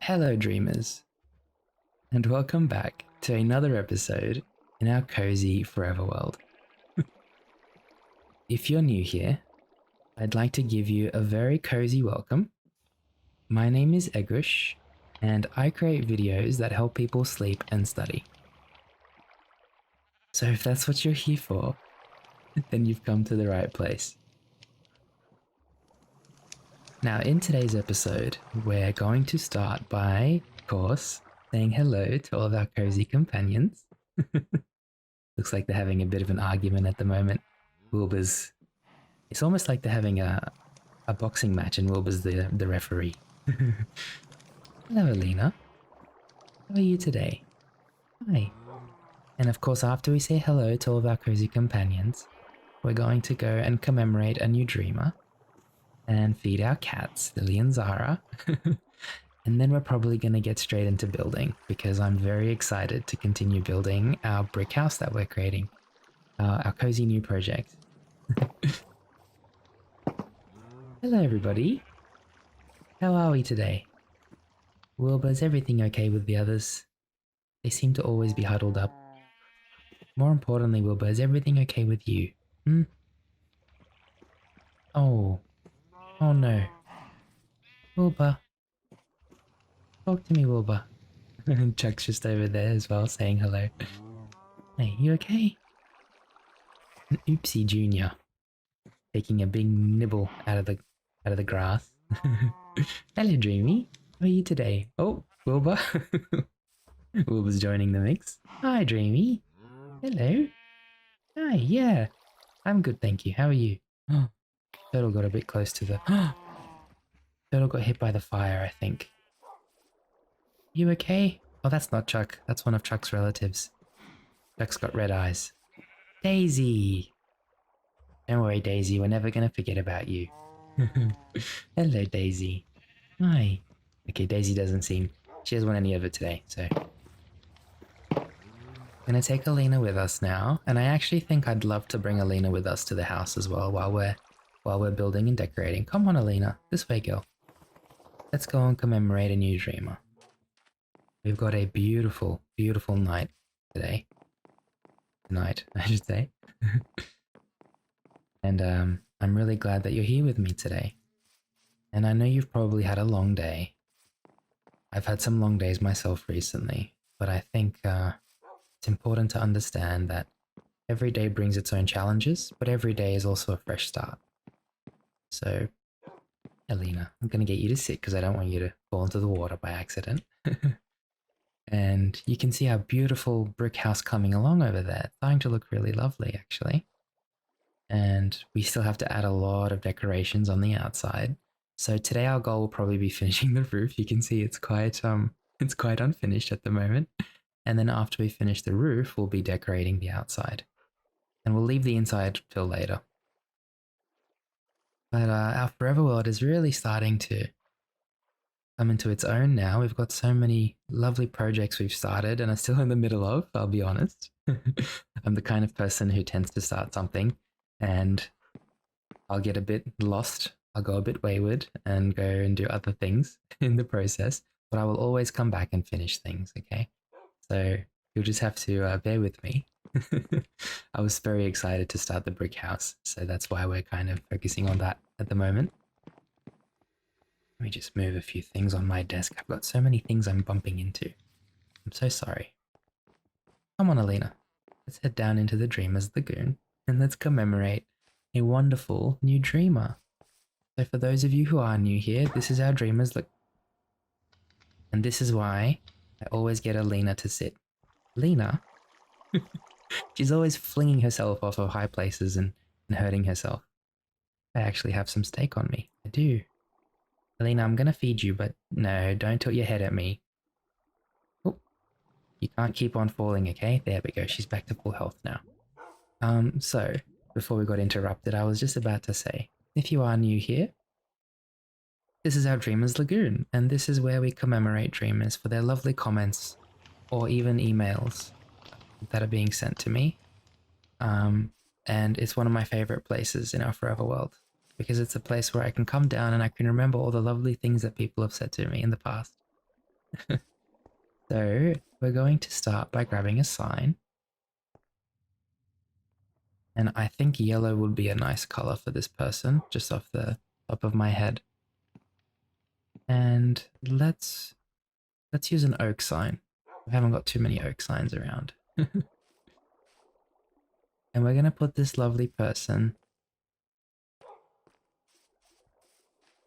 Hello, dreamers, and welcome back to another episode in our cozy forever world. If you're new here, I'd like to give you a very cozy welcome. My name is Egush, and I create videos that help people sleep and study. So if that's what you're here for, then you've come to the right place. Now, in today's episode, we're going to start by, of course, saying hello to all of our cozy companions. Looks like they're having a bit of an argument at the moment. Wilbur's... It's almost like they're having a boxing match and Wilbur's the referee. Hello, Alina. How are you today? Hi. And of course, after we say hello to all of our cozy companions, we're going to go and commemorate a new dreamer and feed our cats, Lily and Zara. And then we're probably going to get straight into building because I'm very excited to continue building our brick house that we're creating, our cozy new project. Hello, everybody. How are we today? Wilbur, is everything okay with the others? They seem to always be huddled up. More importantly, Wilbur, is everything okay with you? Oh. Oh no. Wilbur. Talk to me, Wilbur. And Chuck's just over there as well, saying hello. Hey, you okay? An oopsie junior. Taking a big nibble out of the grass. Hello, Dreamy. How are you today? Oh, Wilbur. Wilbur's joining the mix. Hi, Dreamy. Hello. Hi, yeah. I'm good, thank you. How are you? Oh, Turtle got a bit close to the... Turtle got hit by the fire, I think. You okay? Oh, that's not Chuck. That's one of Chuck's relatives. Chuck's got red eyes. Daisy! Don't worry, Daisy. We're never going to forget about you. Hello, Daisy. Hi. Okay, Daisy doesn't seem... She hasn't won any of it today, so... I'm going to take Alina with us now, and I actually think I'd love to bring Alina with us to the house as well while we're building and decorating. Come on, Alina. This way, girl. Let's go and commemorate a new dreamer. We've got a beautiful, beautiful night today. Tonight, I should say. And I'm really glad that you're here with me today. And I know you've probably had a long day. I've had some long days myself recently, but I think it's important to understand that every day brings its own challenges, but every day is also a fresh start. So, Alina, I'm going to get you to sit because I don't want you to fall into the water by accident. And you can see our beautiful brick house coming along over there. It's starting to look really lovely, actually. And we still have to add a lot of decorations on the outside. So today our goal will probably be finishing the roof. You can see it's quite unfinished at the moment. And then after we finish the roof, we'll be decorating the outside. And we'll leave the inside till later. But our forever world is really starting to come into its own now. We've got so many lovely projects we've started and are still in the middle of, I'll be honest. I'm the kind of person who tends to start something and I'll get a bit lost. I'll go a bit wayward and go and do other things in the process, but I will always come back and finish things, okay? So you'll just have to bear with me. I was very excited to start the brick house, so that's why we're kind of focusing on that at the moment. Let me just move a few things on my desk. I've got so many things I'm bumping into. I'm so sorry. Come on, Alina. Let's head down into the Dreamer's Lagoon and let's commemorate a wonderful new dreamer. So for those of you who are new here, this is our Dreamer's Lagoon. And this is why I always get Alina to sit. Alina? She's always flinging herself off of high places and hurting herself. I actually have some steak on me. I do. Alina, I'm gonna feed you, but no, don't tilt your head at me. Oh, you can't keep on falling, okay? There we go, she's back to full health now. So, before we got interrupted, I was just about to say, if you are new here, this is our Dreamer's Lagoon, and this is where we commemorate dreamers for their lovely comments, or even emails that are being sent to me. And it's one of my favorite places in our forever world. Because it's a place where I can come down and I can remember all the lovely things that people have said to me in the past. So we're going to start by grabbing a sign. And I think yellow would be a nice color for this person, just off the top of my head. And let's use an oak sign. We haven't got too many oak signs around. And we're gonna put this lovely person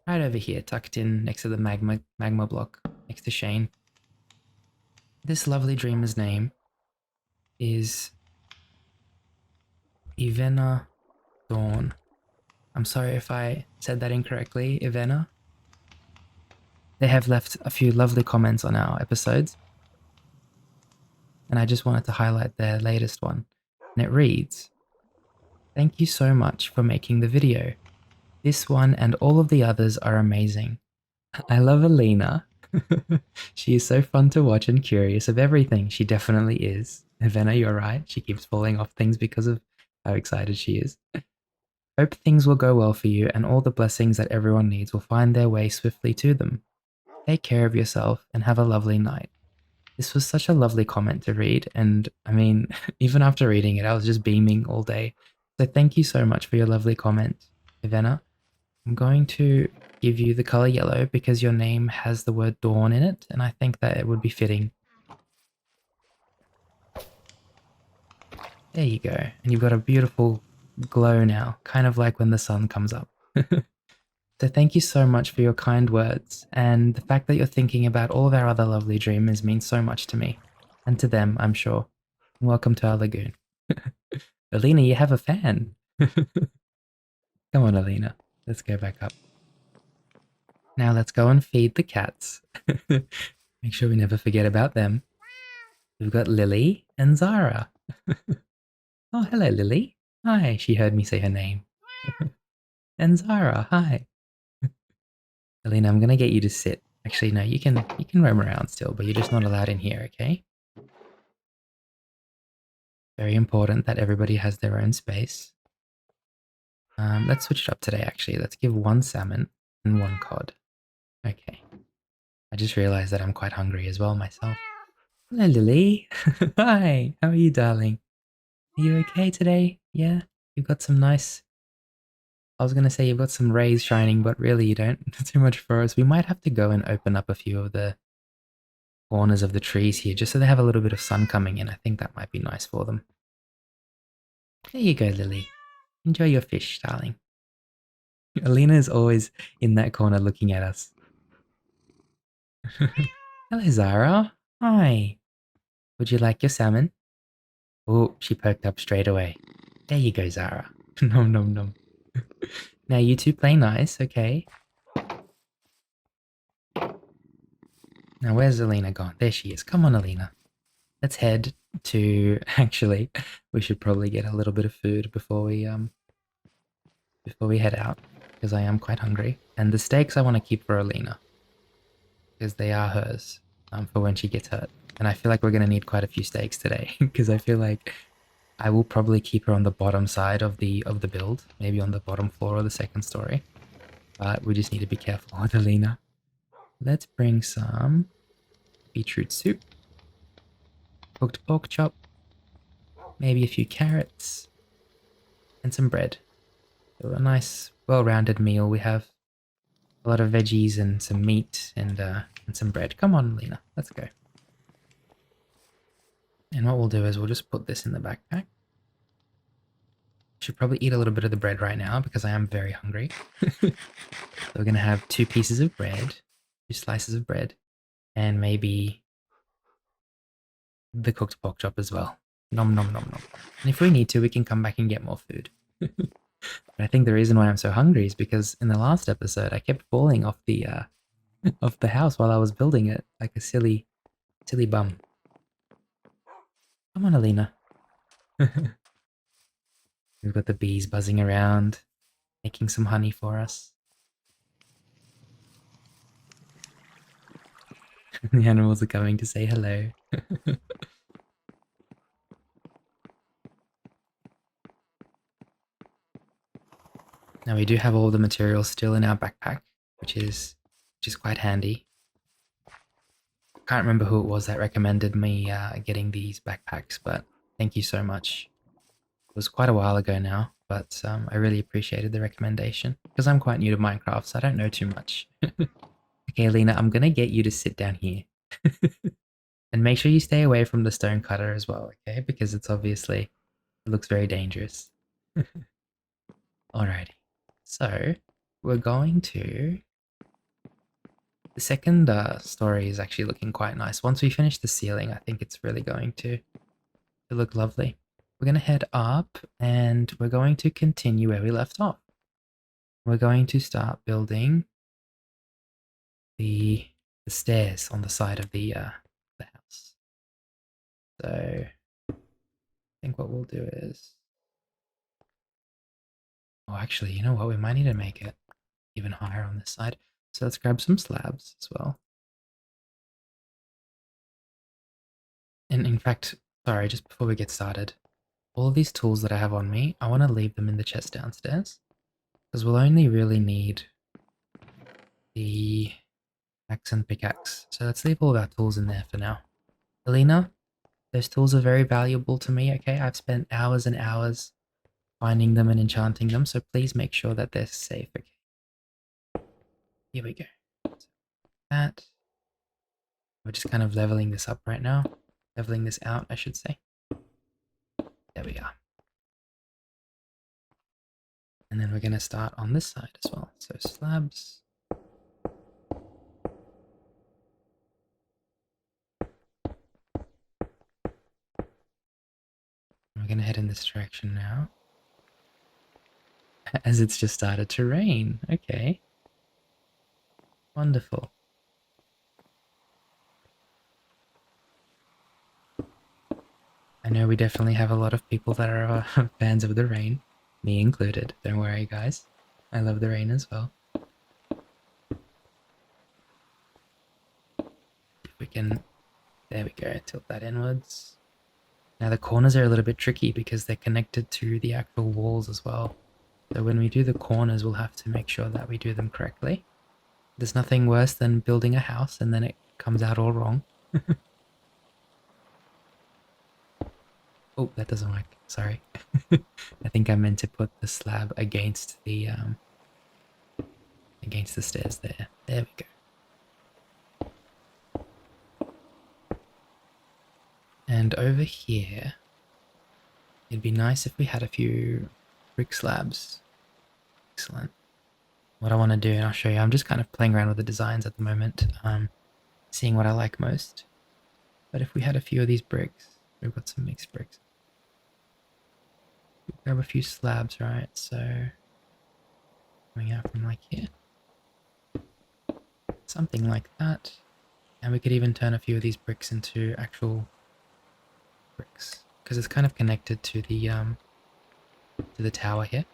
right over here, tucked in next to the magma block, next to Shane. This lovely dreamer's name is Ivenadawn. I'm sorry if I said that incorrectly, Ivena. They have left a few lovely comments on our episodes, and I just wanted to highlight their latest one. And it reads, "Thank you so much for making the video. This one and all of the others are amazing. I love Alina. She is so fun to watch and curious of everything. She definitely is. Ivena, you're right. She keeps falling off things because of how excited she is. Hope things will go well for you and all the blessings that everyone needs will find their way swiftly to them. Take care of yourself and have a lovely night." This was such a lovely comment to read, and I mean, even after reading it, I was just beaming all day. So thank you so much for your lovely comment, Ivena. I'm going to give you the color yellow because your name has the word dawn in it, and I think that it would be fitting. There you go. And you've got a beautiful glow now, kind of like when the sun comes up. So thank you so much for your kind words, and the fact that you're thinking about all of our other lovely dreamers means so much to me, and to them, I'm sure. Welcome to our lagoon. Alina, you have a fan. Come on, Alina. Let's go back up. Now let's go and feed the cats. Make sure we never forget about them. We've got Lily and Zara. Oh, hello, Lily. Hi, she heard me say her name. And Zara, hi. Alina, I'm gonna get you to sit. Actually, no, you can roam around still, but you're just not allowed in here, okay? Very important that everybody has their own space. Let's switch it up today, actually. Let's give one salmon and one cod. Okay. I just realized that I'm quite hungry as well myself. Hello, Lily. Hi, how are you, darling? Are you okay today? Yeah? You've got some nice... I was going to say you've got some rays shining, but really you don't. Too much for us. We might have to go and open up a few of the corners of the trees here, just so they have a little bit of sun coming in. I think that might be nice for them. There you go, Lily. Enjoy your fish, darling. Alina is always in that corner looking at us. Hello, Zara. Hi. Would you like your salmon? Oh, she perked up straight away. There you go, Zara. Nom nom nom. Now you two play nice, okay? Now where's Alina gone? There she is. Come on, Alina. Let's head to... Actually, we should probably get a little bit of food before we head out, because I am quite hungry. And the steaks I want to keep for Alina, because they are hers, for when she gets hurt. And I feel like we're going to need quite a few steaks today, because I feel like I will probably keep her on the bottom side of the build, maybe on the bottom floor or the second story. But we just need to be careful with Alina. Let's bring some beetroot soup, cooked pork chop, maybe a few carrots, and some bread. So a nice, well-rounded meal. We have a lot of veggies and some meat and some bread. Come on, Lena, let's go. And what we'll do is we'll just put this in the backpack. Should probably eat a little bit of the bread right now because I am very hungry. So we're going to have 2 pieces of bread, 2 slices of bread, and maybe the cooked pork chop as well. Nom nom nom nom. And if we need to, we can come back and get more food. But I think the reason why I'm so hungry is because in the last episode I kept falling off the off the house while I was building it like a silly bum. Come on, Alina. We've got the bees buzzing around, making some honey for us. The animals are coming to say hello. Now we do have all the materials still in our backpack, which is quite handy. Can't remember who it was that recommended me getting these backpacks, but thank you so much. It was quite a while ago now, but I really appreciated the recommendation because I'm quite new to Minecraft, so I don't know too much. Okay, Lena, I'm gonna get you to sit down here. And make sure you stay away from the stone cutter as well, okay? Because it's obviously, it looks very dangerous. Alrighty. So, we're going to... The second story is actually looking quite nice. Once we finish the ceiling, I think it's really going to look lovely. We're going to head up and we're going to continue where we left off. We're going to start building the stairs on the side of the house. So I think what we'll do is... Oh, actually, you know what? We might need to make it even higher on this side. So let's grab some slabs as well. And in fact, sorry, just before we get started, all of these tools that I have on me, I want to leave them in the chest downstairs. Because we'll only really need the axe and pickaxe. So let's leave all of our tools in there for now. Alina, those tools are very valuable to me, okay? I've spent hours and hours finding them and enchanting them, so please make sure that they're safe, okay? Here we go. So that. We're just kind of leveling this up right now. Leveling this out, I should say. There we are. And then we're going to start on this side as well. So slabs. We're going to head in this direction now. As it's just started to rain. Okay. Wonderful. I know we definitely have a lot of people that are fans of the rain. Me included. Don't worry, guys. I love the rain as well. If we can... There we go. Tilt that inwards. Now the corners are a little bit tricky because they're connected to the actual walls as well. So when we do the corners, we'll have to make sure that we do them correctly. There's nothing worse than building a house and then it comes out all wrong. Oh, that doesn't work. Sorry. I think I meant to put the slab against the stairs there. There we go. And over here, it'd be nice if we had a few brick slabs. Excellent. What I want to do, and I'll show you, I'm just kind of playing around with the designs at the moment, seeing what I like most. But if we had a few of these bricks, we've got some mixed bricks. Grab a few slabs, right? So coming out from like here. Something like that. And we could even turn a few of these bricks into actual bricks. Because it's kind of connected to the tower here.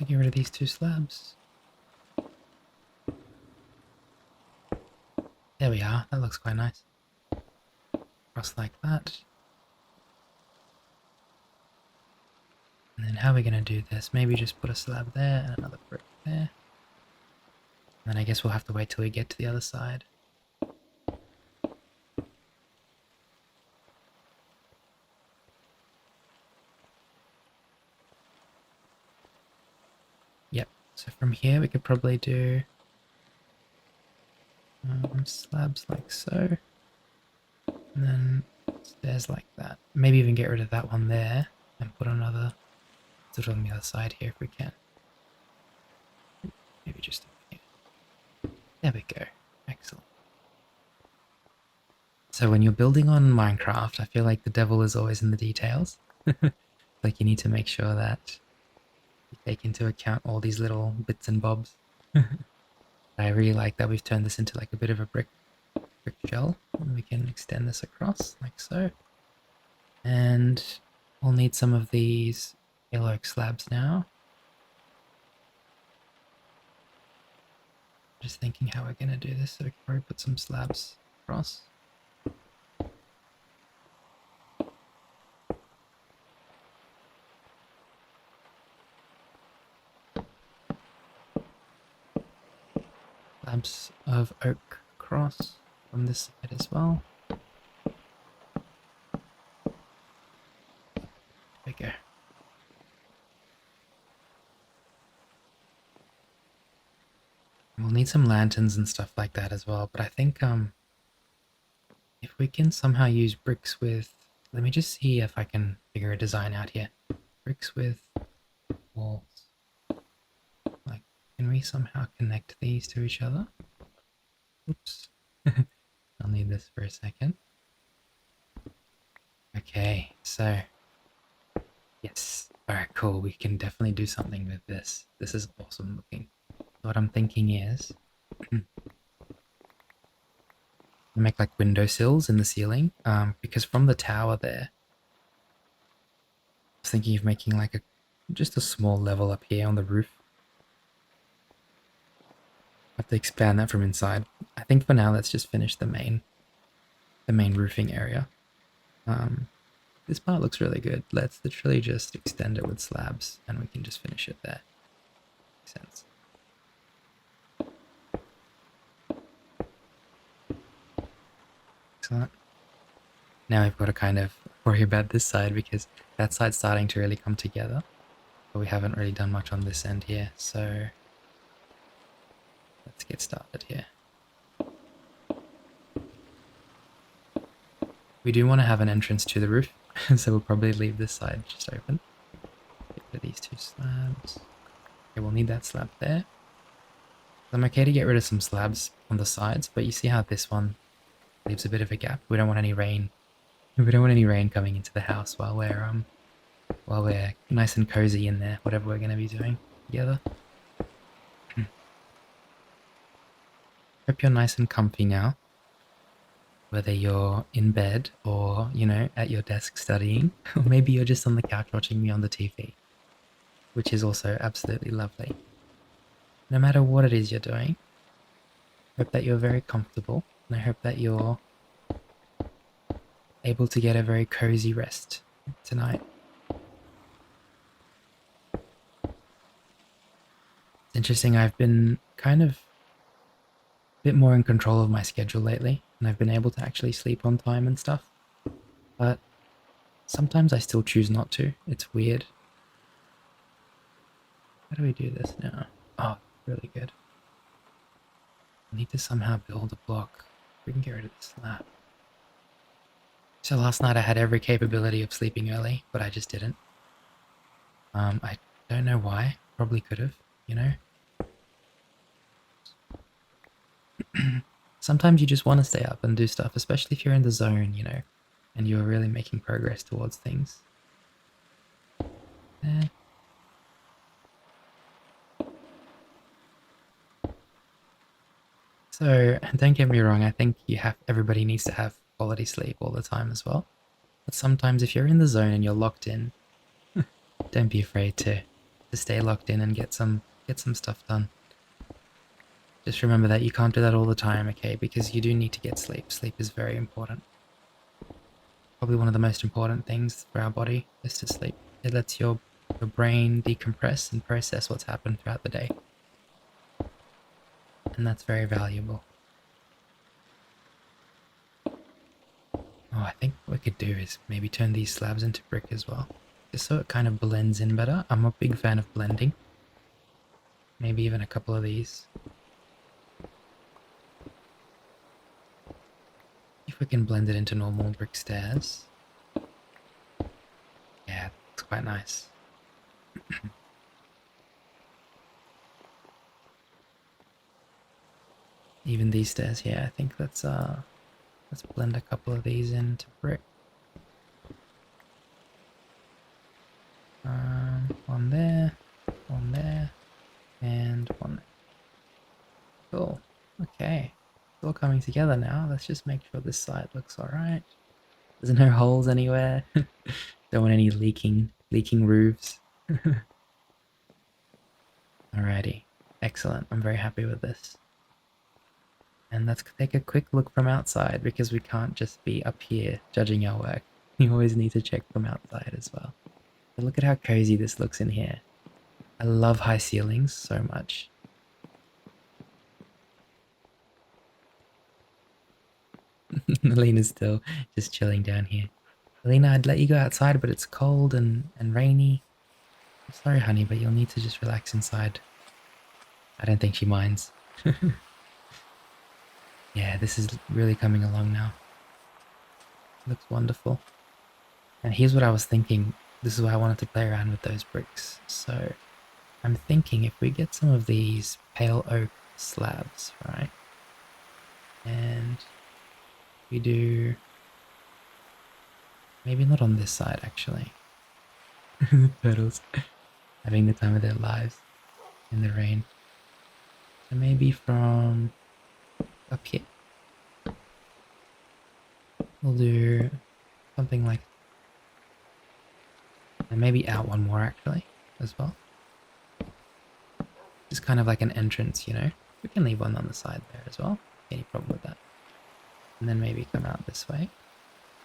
Get rid of these two slabs. There we are, that looks quite nice. Cross like that. And then how are we going to do this? Maybe just put a slab there and another brick there. And then I guess we'll have to wait till we get to the other side. Yep, so from here we could probably do slabs like so. And then stairs like that. Maybe even get rid of that one there and put another sort of on the other side here if we can. Maybe just over here. There we go. Excellent. So when you're building on Minecraft, I feel like the devil is always in the details. Like you need to make sure that you take into account all these little bits and bobs. I really like that we've turned this into like a bit of a brick shell. And we can extend this across like so. And we'll need some of these yellow oak slabs now. Just thinking how we're going to do this, so we can probably put some slabs across. slabs of oak across from this side as well. There we go. We'll need some lanterns and stuff like that as well, but I think if we can somehow use bricks with... Let me just see if I can figure a design out here. Bricks with walls. Like, can we somehow connect these to each other? Oops. I'll need this for a second. Okay, so... Yes. Alright, cool. We can definitely do something with this. This is awesome looking. What I'm thinking is... make like windowsills in the ceiling, because from the tower there, I was thinking of making like just a small level up here on the roof. I have to expand that from inside. I think for now, let's just finish the main roofing area. This part looks really good. Let's literally just extend it with slabs and we can just finish it there. Makes sense. Excellent. Now we've got to kind of worry about this side because that side's starting to really come together. But we haven't really done much on this end here, so let's get started here. We do want to have an entrance to the roof, so we'll probably leave this side just open. Get rid of these two slabs. Okay, we'll need that slab there. I'm okay to get rid of some slabs on the sides, but you see how this one leaves a bit of a gap. We don't want any rain. We don't want any rain coming into the house while we're nice and cozy in there, whatever we're going to be doing together. Hope you're nice and comfy now. Whether you're in bed or, you know, at your desk studying, or maybe you're just on the couch watching me on the TV, which is also absolutely lovely. No matter what it is you're doing, I hope that you're very comfortable, and I hope that you're able to get a very cozy rest tonight. It's interesting, I've been kind of a bit more in control of my schedule lately, and I've been able to actually sleep on time and stuff, but sometimes I still choose not to. It's weird. How do we do this now? Oh, really good. I need to somehow build a block. We can get rid of the slab. So last night I had every capability of sleeping early, but I just didn't. I don't know why. Probably could have, you know? Sometimes you just want to stay up and do stuff, especially if you're in the zone, you know, and you're really making progress towards things. So, don't get me wrong, I think everybody needs to have quality sleep all the time as well. But sometimes if you're in the zone and you're locked in, don't be afraid to stay locked in and get some stuff done. Just remember that you can't do that all the time, okay? Because you do need to get sleep. Sleep is very important. Probably one of the most important things for our body is to sleep. It lets your brain decompress and process what's happened throughout the day. And that's very valuable. Oh, I think what we could do is maybe turn these slabs into brick as well. Just so it kind of blends in better. I'm a big fan of blending. Maybe even a couple of these. If we can blend it into normal brick stairs. Yeah, it's quite nice. Even these stairs here, I think let's blend a couple of these into brick. One there, and one there. Cool. Okay. It's all coming together now. Let's just make sure this side looks alright. There's no holes anywhere. Don't want any leaking roofs. Alrighty. Excellent. I'm very happy with this. And let's take a quick look from outside because we can't just be up here judging our work. You always need to check from outside as well. But look at how cozy this looks in here. I love high ceilings so much. Alina's still just chilling down here. Alina, I'd let you go outside, but it's cold and rainy. I'm sorry, honey, but you'll need to just relax inside. I don't think she minds. Yeah, this is really coming along now. Looks wonderful. And here's what I was thinking. This is why I wanted to play around with those bricks. So I'm thinking if we get some of these pale oak slabs, right? And we do... maybe not on this side, actually. Turtles having the time of their lives in the rain. So maybe from up here. We'll do something like... and maybe out one more, actually, as well. Just kind of like an entrance, you know? We can leave one on the side there as well. Any problem with that? And then maybe come out this way.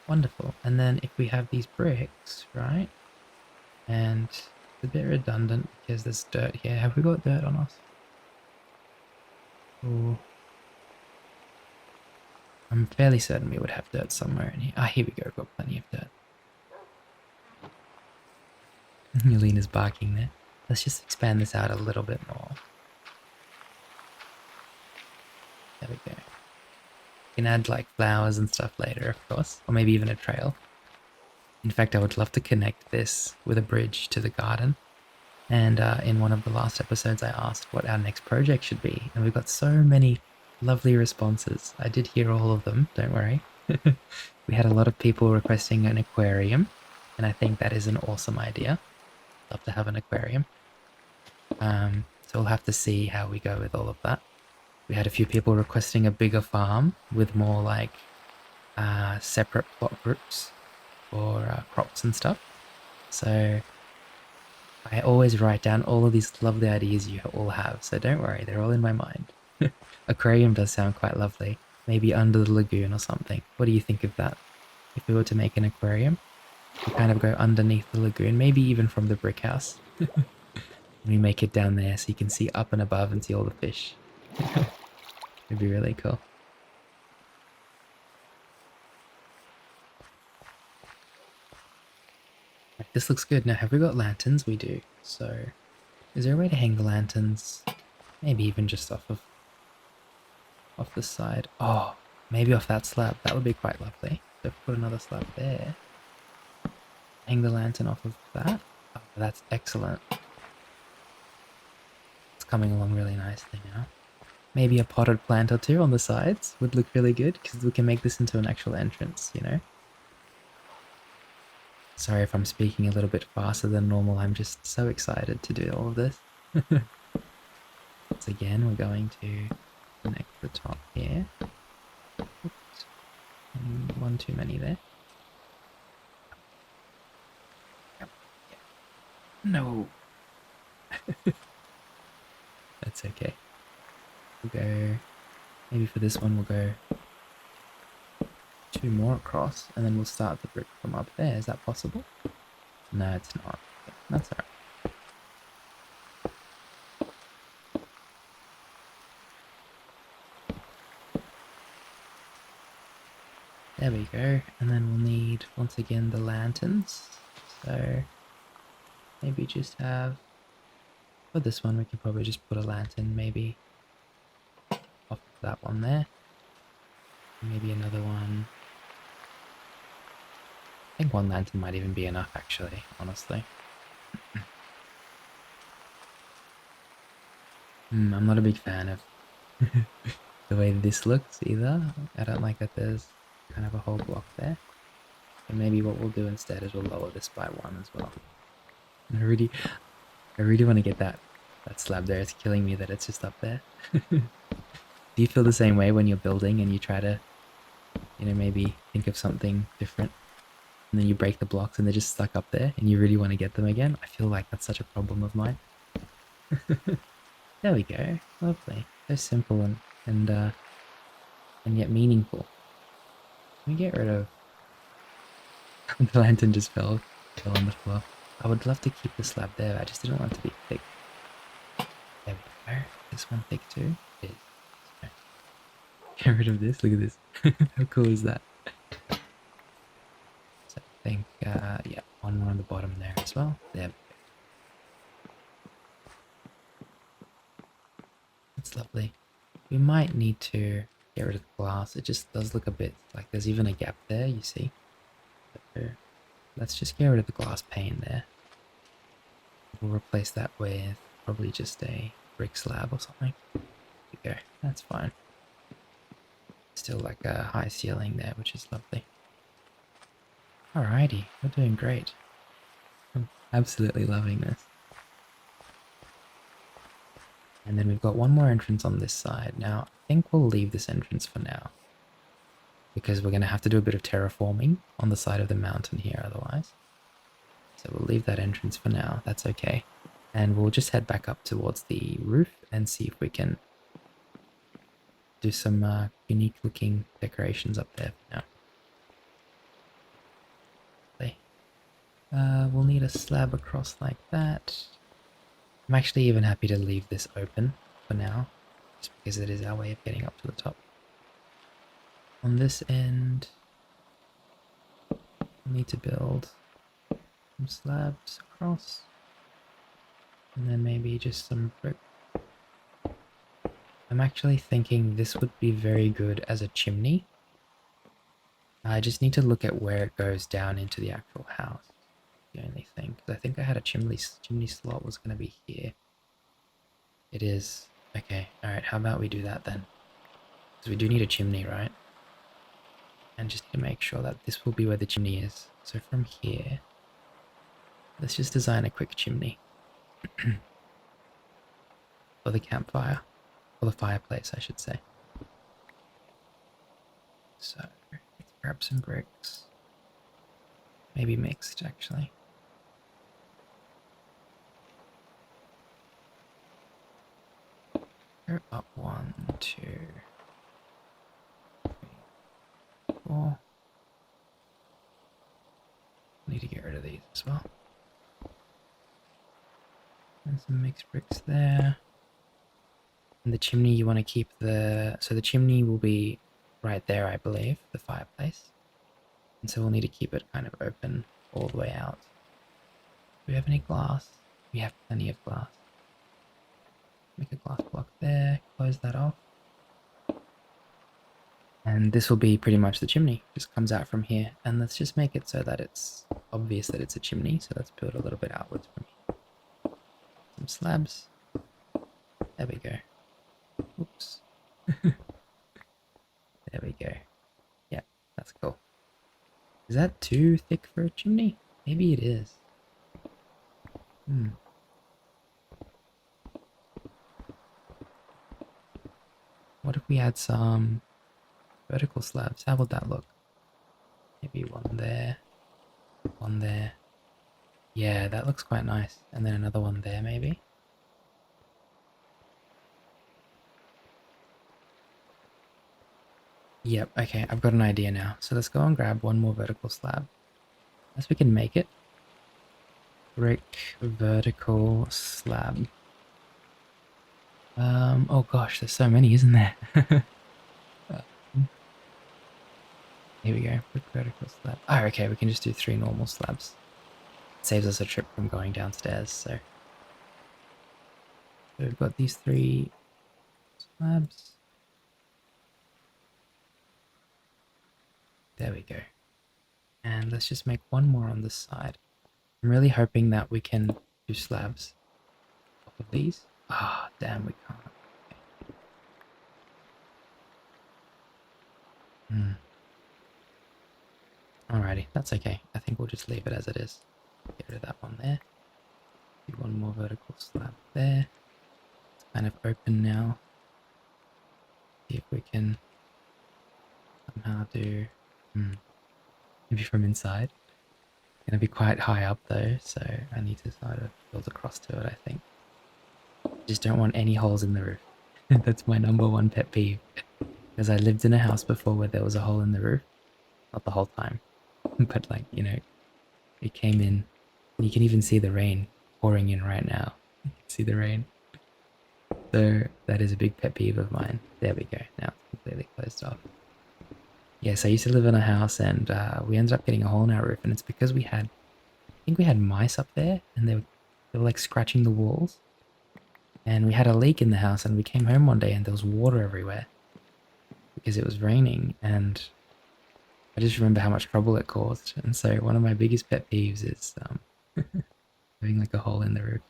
Wonderful. And then if we have these bricks, right? And it's a bit redundant because there's dirt here. Have we got dirt on us? Ooh. I'm fairly certain we would have dirt somewhere in here. Ah, here we go. We've got plenty of dirt. Yelena's barking there. Let's just expand this out a little bit more. There we go. We can add like flowers and stuff later, of course. Or maybe even a trail. In fact, I would love to connect this with a bridge to the garden. And in one of the last episodes, I asked what our next project should be. And we've got so many lovely responses. I did hear all of them, don't worry. We had a lot of people requesting an aquarium. And I think that is an awesome idea. Love to have an aquarium. So we'll have to see how we go with all of that. We had a few people requesting a bigger farm with more like separate plot groups for crops and stuff. So I always write down all of these lovely ideas you all have, so don't worry, they're all in my mind. Aquarium does sound quite lovely. Maybe under the lagoon or something. What do you think of that? If we were to make an aquarium, we kind of go underneath the lagoon, maybe even from the brick house. We make it down there so you can see up and above and see all the fish. It'd be really cool. This looks good. Now, have we got lanterns? We do. So, is there a way to hang the lanterns? Maybe even just off the side. Oh, maybe off that slab. That would be quite lovely. So, put another slab there. Hang the lantern off of that. Oh, that's excellent. It's coming along really nicely now. Maybe a potted plant or two on the sides would look really good because we can make this into an actual entrance, you know? Sorry if I'm speaking a little bit faster than normal. I'm just so excited to do all of this. Once again, we're going to connect the top here. Oops. One too many there. No. That's okay. We'll go, maybe for this one we'll go 2 more across and then we'll start the brick from up there. Is that possible? No, it's not. Okay, that's alright. There we go. And then we'll need, once again, the lanterns. So maybe just have, for this one we can probably just put a lantern maybe off that one there. Maybe another one. I think one lantern might even be enough actually, honestly. I'm not a big fan of the way this looks either. I don't like that there's kind of a whole block there. And maybe what we'll do instead is we'll lower this by 1 as well. I really want to get that slab there. It's killing me that it's just up there. Do you feel the same way when you're building and you try to, you know, maybe think of something different and then you break the blocks and they're just stuck up there and you really want to get them again? I feel like that's such a problem of mine. There we go. Lovely. So simple and yet meaningful. Let me get rid of... the lantern just fell on the floor. I would love to keep the slab there. I just didn't want it to be thick. There we go. This one thick too. It is. Get rid of this. Look at this. How cool is that? So I think, yeah, one more on the bottom there as well. There. That's lovely. We might need to get rid of the glass. It just does look a bit like there's even a gap there, you see. So let's just get rid of the glass pane there. We'll replace that with probably just a brick slab or something. There we go. That's fine. Still like a high ceiling there, which is lovely. Alrighty, we're doing great. I'm absolutely loving this. And then we've got one more entrance on this side. Now, I think we'll leave this entrance for now, because we're going to have to do a bit of terraforming on the side of the mountain here otherwise. So we'll leave that entrance for now. That's okay. And we'll just head back up towards the roof and see if we can do some unique looking decorations up there now. We'll need a slab across like that. I'm actually even happy to leave this open for now, just because it is our way of getting up to the top. On this end, we'll need to build some slabs across, and then maybe just some brick. I'm actually thinking this would be very good as a chimney. I just need to look at where it goes down into the actual house. The only thing, because I think I had a chimney slot was going to be here. It is. Okay, alright, how about we do that then? Because we do need a chimney, right? And just need to make sure that this will be where the chimney is. So from here, let's just design a quick chimney. For the campfire. Or the fireplace, I should say. So, let's grab some bricks. Maybe mixed, actually. Go up 1, 2, 3, 4. Need to get rid of these as well. And some mixed bricks there. And the chimney, you want to keep so the chimney will be right there, I believe, the fireplace. And so we'll need to keep it kind of open all the way out. Do we have any glass? We have plenty of glass. Make a glass block there, close that off. And this will be pretty much the chimney, just comes out from here. And let's just make it so that it's obvious that it's a chimney. So let's build a little bit outwards from here. Some slabs. There we go. Oops. There we go. Yeah, that's cool. Is that too thick for a chimney? Maybe it is. What if we had some vertical slabs? How would that look? Maybe one there, one there. Yeah, that looks quite nice. And then another one there, maybe. Yep, okay, I've got an idea now. So let's go and grab one more vertical slab. As we can make it. Brick vertical slab. Oh gosh, there's so many, isn't there? Here we go, brick vertical slab. Oh, okay, we can just do 3 normal slabs. It saves us a trip from going downstairs, so we've got these 3 slabs. There we go. And let's just make one more on this side. I'm really hoping that we can do slabs off of these. Ah, oh, damn, we can't. Okay. Alrighty, that's okay. I think we'll just leave it as it is. Get rid of that one there. Do one more vertical slab there. It's kind of open now. See if we can somehow do... maybe from inside. It's going to be quite high up though, so I need to sort of build across to it, I think. Just don't want any holes in the roof. That's my #1 pet peeve. Because I lived in a house before where there was a hole in the roof. Not the whole time. But like, you know, it came in. And you can even see the rain pouring in right now. You can see the rain. So that is a big pet peeve of mine. There we go. Now it's completely closed off. Yes, I used to live in a house and we ended up getting a hole in our roof, and it's because I think we had mice up there and they were like scratching the walls. And we had a leak in the house and we came home one day and there was water everywhere because it was raining, and I just remember how much trouble it caused. And so one of my biggest pet peeves is having like a hole in the roof.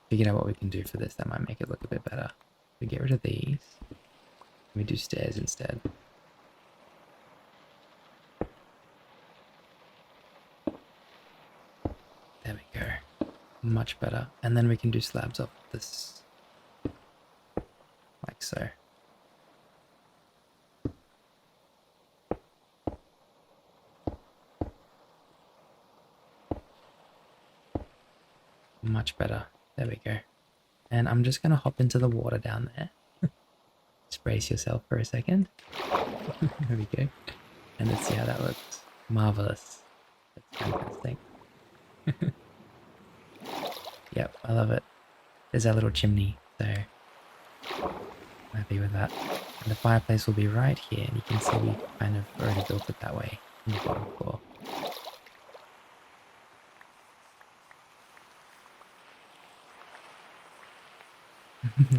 Figured out what we can do for this that might make it look a bit better. We get rid of these. We do stairs instead. There we go. Much better. And then we can do slabs off this. Like so. Much better. There we go. And I'm just going to hop into the water down there. Just brace yourself for a second. There we go. And let's see how that looks. Marvelous. That's fantastic. Yep, I love it. There's our little chimney, so I'm happy with that. And the fireplace will be right here, and you can see we kind of already built it that way in the bottom floor.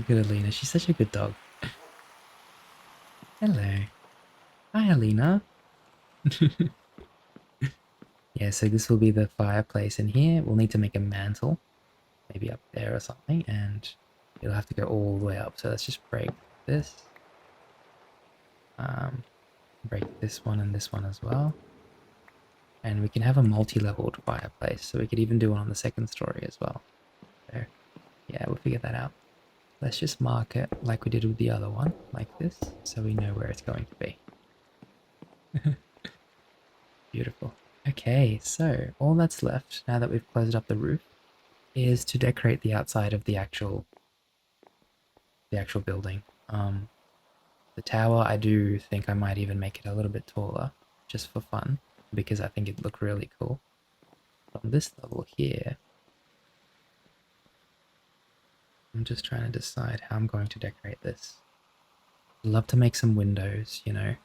Good Alina, she's such a good dog. Hello. Hi Alina. Yeah, so this will be the fireplace in here. We'll need to make a mantle, maybe up there or something, and it'll have to go all the way up. So let's just break this. Break this one and this one as well. And we can have a multi-leveled fireplace, so we could even do one on the second story as well. So yeah, we'll figure that out. Let's just mark it like we did with the other one, like this, so we know where it's going to be. Beautiful. Okay, so all that's left, now that we've closed up the roof, is to decorate the outside of the actual building. The tower, I do think I might even make it a little bit taller, just for fun, because I think it'd look really cool. On this level here, I'm just trying to decide how I'm going to decorate this. I'd love to make some windows, you know,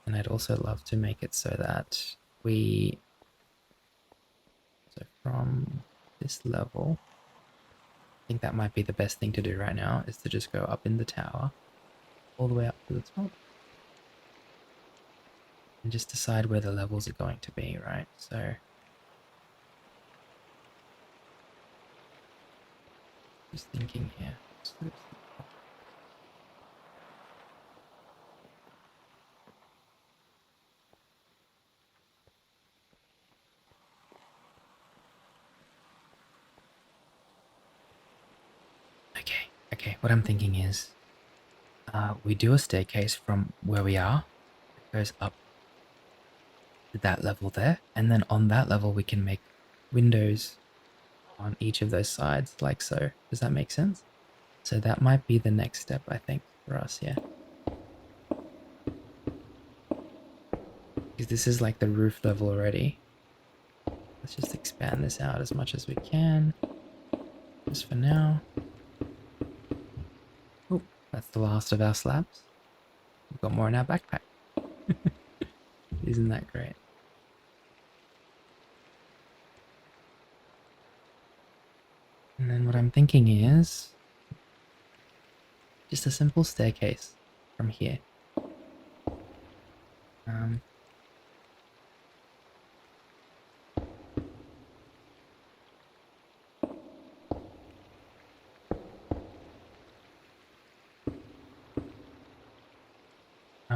and I'd also love to make it so that so from this level, I think that might be the best thing to do right now, is to just go up in the tower, all the way up to the top. And just decide where the levels are going to be, right? So just thinking here. Okay, what I'm thinking is we do a staircase from where we are. It goes up to that level there, and then on that level we can make windows on each of those sides, like so. Does that make sense? So that might be the next step, I think, for us, yeah. Because this is like the roof level already. Let's just expand this out as much as we can, just for now. Oh, that's the last of our slabs. We've got more in our backpack. Isn't that great? And then what I'm thinking is just a simple staircase from here.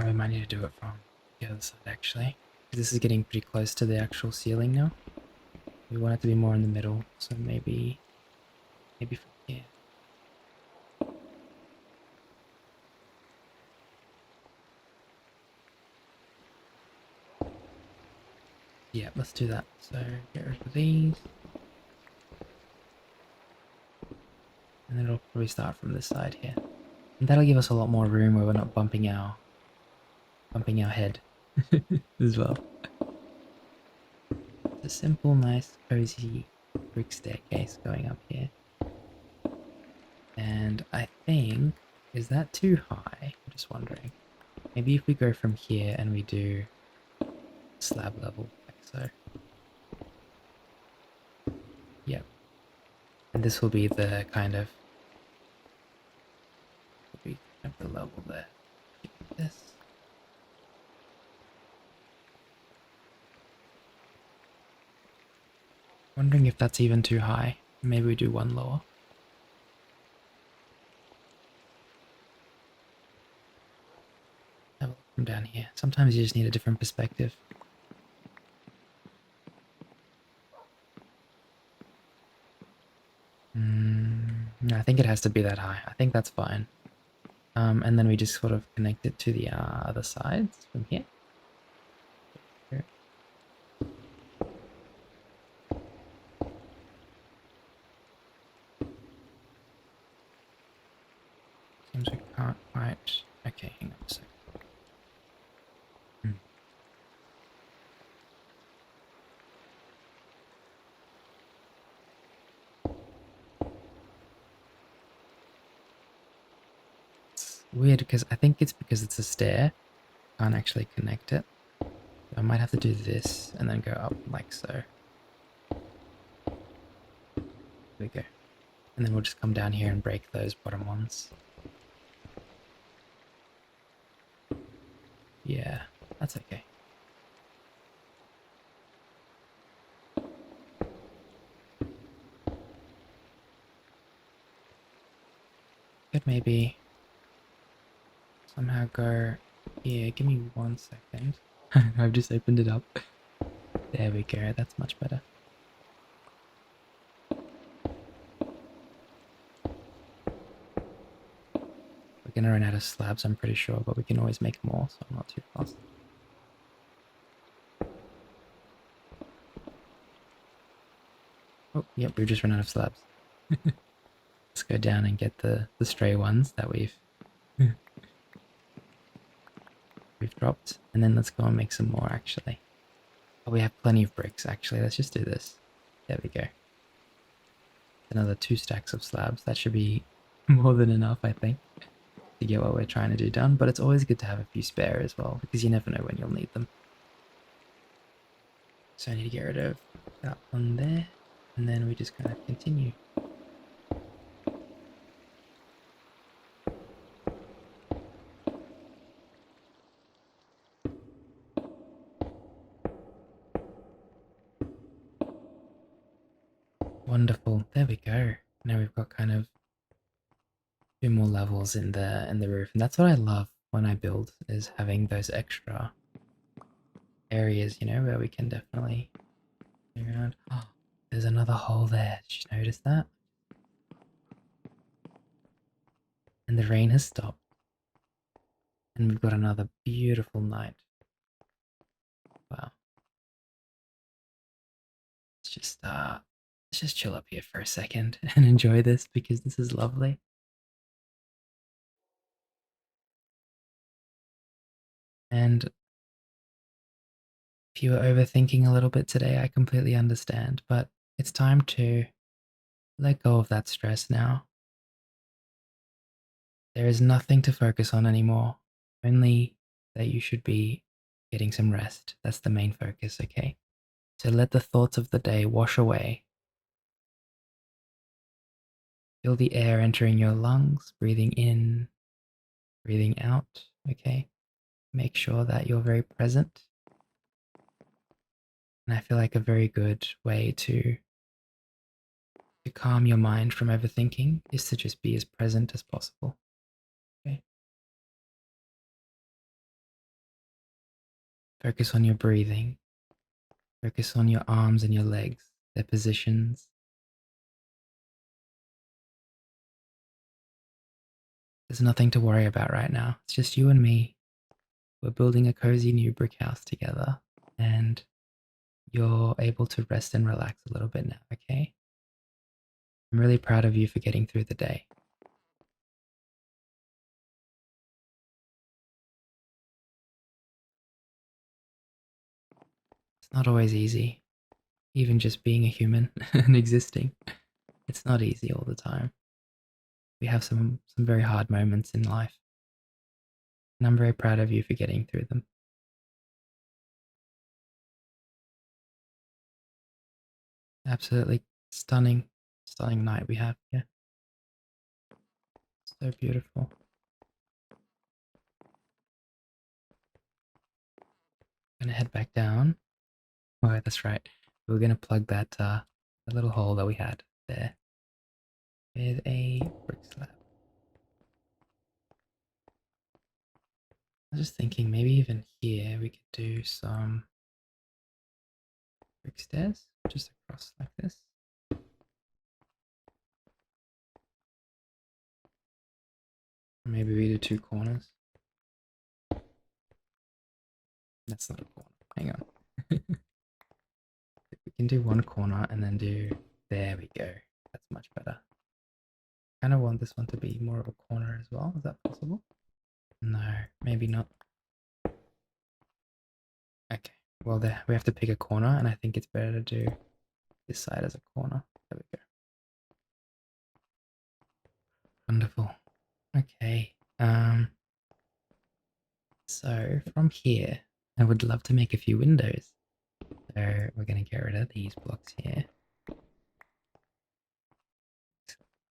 We might need to do it from the other side actually. This is getting pretty close to the actual ceiling now. We want it to be more in the middle, so maybe from here. Yeah, let's do that. So get rid of these. And then it'll probably start from this side here. And that'll give us a lot more room where we're not bumping our head as well. It's a simple, nice, cozy brick staircase going up here. And I think Is that too high? I'm just wondering. Maybe if we go from here and we do slab level, like so. Yep. And this will be the kind of the level there. This. Wondering if that's even too high. Maybe we do one lower. Have a look from down here. Sometimes you just need a different perspective. No, I think it has to be that high. I think that's fine. And then we just sort of connect it to the other sides from here. Seems we can't quite. Okay, hang on a second. Weird because I think it's because it's a stair. Can't actually connect it. I might have to do this and then go up like so. There we go. And then we'll just come down here and break those bottom ones. Yeah, that's okay. Could maybe somehow go here. Give me 1 second. I've just opened it up. There we go. That's much better. We're gonna run out of slabs, I'm pretty sure, but we can always make more, so I'm not too fast. Oh, yep, we've just run out of slabs. Let's go down and get the stray ones that we've dropped, and then let's go and make some more actually. Oh, we have plenty of bricks actually. Let's just do this. There we go. Another 2 stacks of slabs. That should be more than enough, I think, to get what we're trying to do done. But it's always good to have a few spare as well, because you never know when you'll need them. So I need to get rid of that one there, and then we just kind of continue. Wonderful. There we go. Now we've got kind of 2 more levels in the roof, and that's what I love when I build, is having those extra areas, you know, where we can definitely move around. Oh, there's another hole there. Did you notice that? And the rain has stopped, and we've got another beautiful night. Wow. Let's just chill up here for a second and enjoy this, because this is lovely. And if you were overthinking a little bit today, I completely understand, but it's time to let go of that stress now. There is nothing to focus on anymore, only that you should be getting some rest. That's the main focus, okay? So let the thoughts of the day wash away. Feel the air entering your lungs, breathing in, breathing out, okay? Make sure that you're very present. And I feel like a very good way to calm your mind from overthinking is to just be as present as possible. Okay? Focus on your breathing. Focus on your arms and your legs, their positions. There's nothing to worry about right now. It's just you and me. We're building a cozy new brick house together, and you're able to rest and relax a little bit now, okay? I'm really proud of you for getting through the day. It's not always easy, even just being a human and existing. It's not easy all the time. we have some very hard moments in life. And I'm very proud of you for getting through them. Absolutely stunning, stunning night we have here. So beautiful. Gonna head back down. Oh, that's right. We're gonna plug that little hole that we had there with a brick slab. I was just thinking maybe even here we could do some brick stairs just across like this. Or maybe we do 2 corners. That's not a corner. Hang on. We can do 1 corner and then do. There we go. That's much better. I kind of want this one to be more of a corner as well. Is that possible? No, maybe not. Okay. Well, there we have to pick a corner, and I think it's better to do this side as a corner. There we go. Wonderful. Okay. So from here, I would love to make a few windows. So we're going to get rid of these blocks here.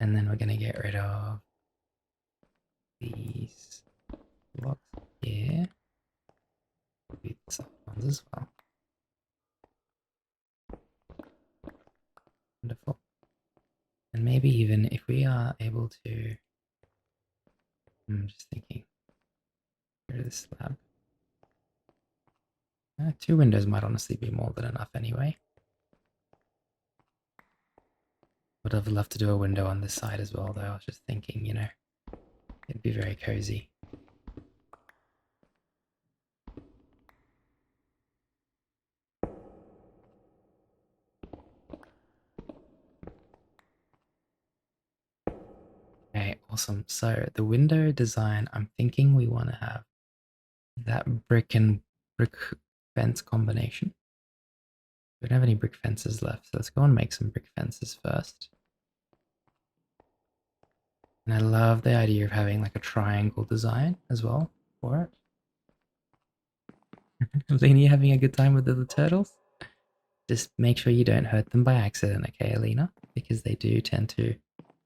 And then we're going to get rid of these blocks here. These ones as well. Wonderful. And maybe even if we are able to, I'm just thinking, get rid of this slab. 2 windows might honestly be more than enough anyway. Would have loved to do a window on this side as well, though. I was just thinking, you know, it'd be very cozy. Okay, awesome. So the window design, I'm thinking we want to have that brick and brick fence combination. We don't have any brick fences left, so let's go and make some brick fences first. And I love the idea of having like a triangle design as well for it. Alina, having a good time with the turtles? Just make sure you don't hurt them by accident, okay, Alina? Because they do tend to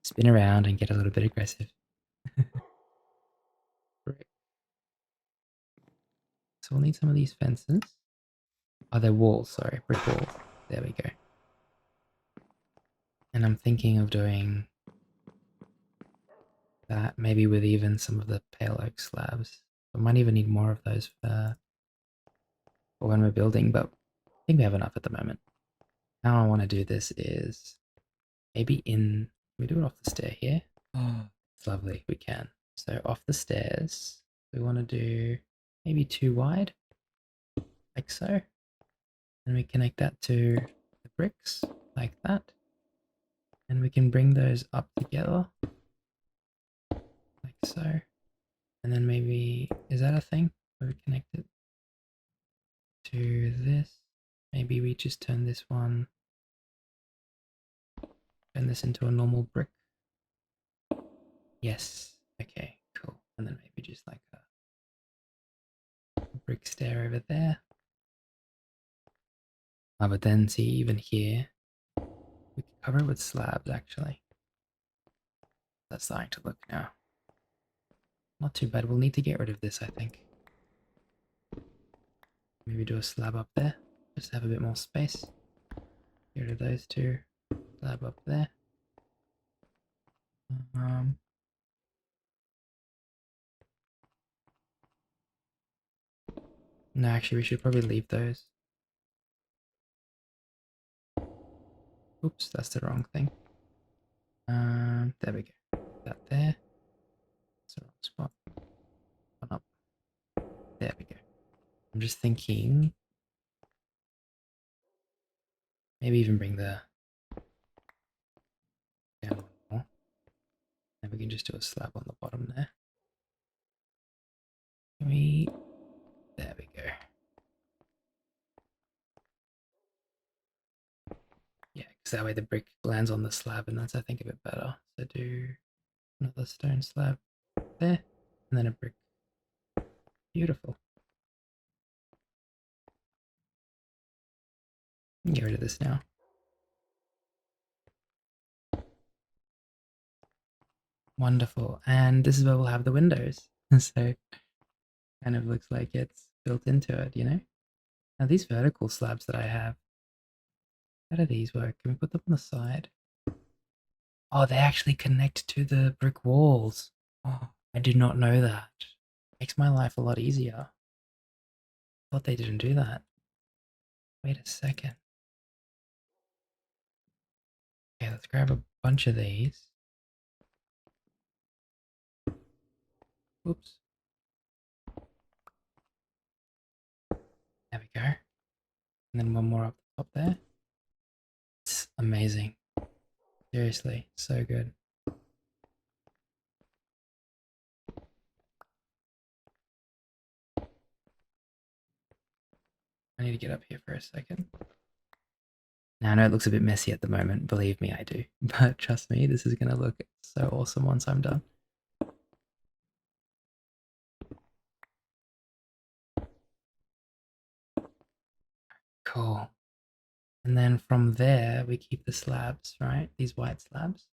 spin around and get a little bit aggressive. Great. So we'll need some of these fences. Oh, they're walls, sorry, brick walls. There we go. And I'm thinking of doing that maybe with even some of the pale oak slabs. I might even need more of those for when we're building, but I think we have enough at the moment. How I want to do this is maybe can we do it off the stair here? Oh, it's lovely, we can. So off the stairs, we want to do maybe 2 wide, like so. And we connect that to the bricks, like that. And we can bring those up together, like so. And then maybe, is that a thing? Where we connect it to this? Maybe we just turn this into a normal brick. Yes. Okay, cool. And then maybe just like a brick stair over there. But then see, even here, we can cover it with slabs actually. That's starting to look now. Not too bad. We'll need to get rid of this, I think. Maybe do a slab up there, just to have a bit more space. Get rid of those 2. Slab up there. No, actually, we should probably leave those. Oops, that's the wrong thing. There we go. That there. That's the wrong spot. One up. There we go. I'm just thinking. Maybe even bring the down 1 more. And we can just do a slab on the bottom there. There we go. Yeah, because that way the brick lands on the slab, and that's, I think, a bit better. So do Another stone slab there, and then a brick. Beautiful. Get rid of this now. Wonderful. And this is where we'll have the windows. So kind of looks like it's built into it, you know? Now these vertical slabs that I have, how do these work? Can we put them on the side? Oh, they actually connect to the brick walls. Oh, I did not know that. Makes my life a lot easier. Thought they didn't do that. Wait a second. Okay, let's grab a bunch of these. Oops. There we go. And then one more up the top there. It's amazing. Seriously, so good. I need to get up here for a second. Now I know it looks a bit messy at the moment, believe me, I do. But trust me, this is going to look so awesome once I'm done. Cool. And then from there, we keep the slabs, right? These white slabs.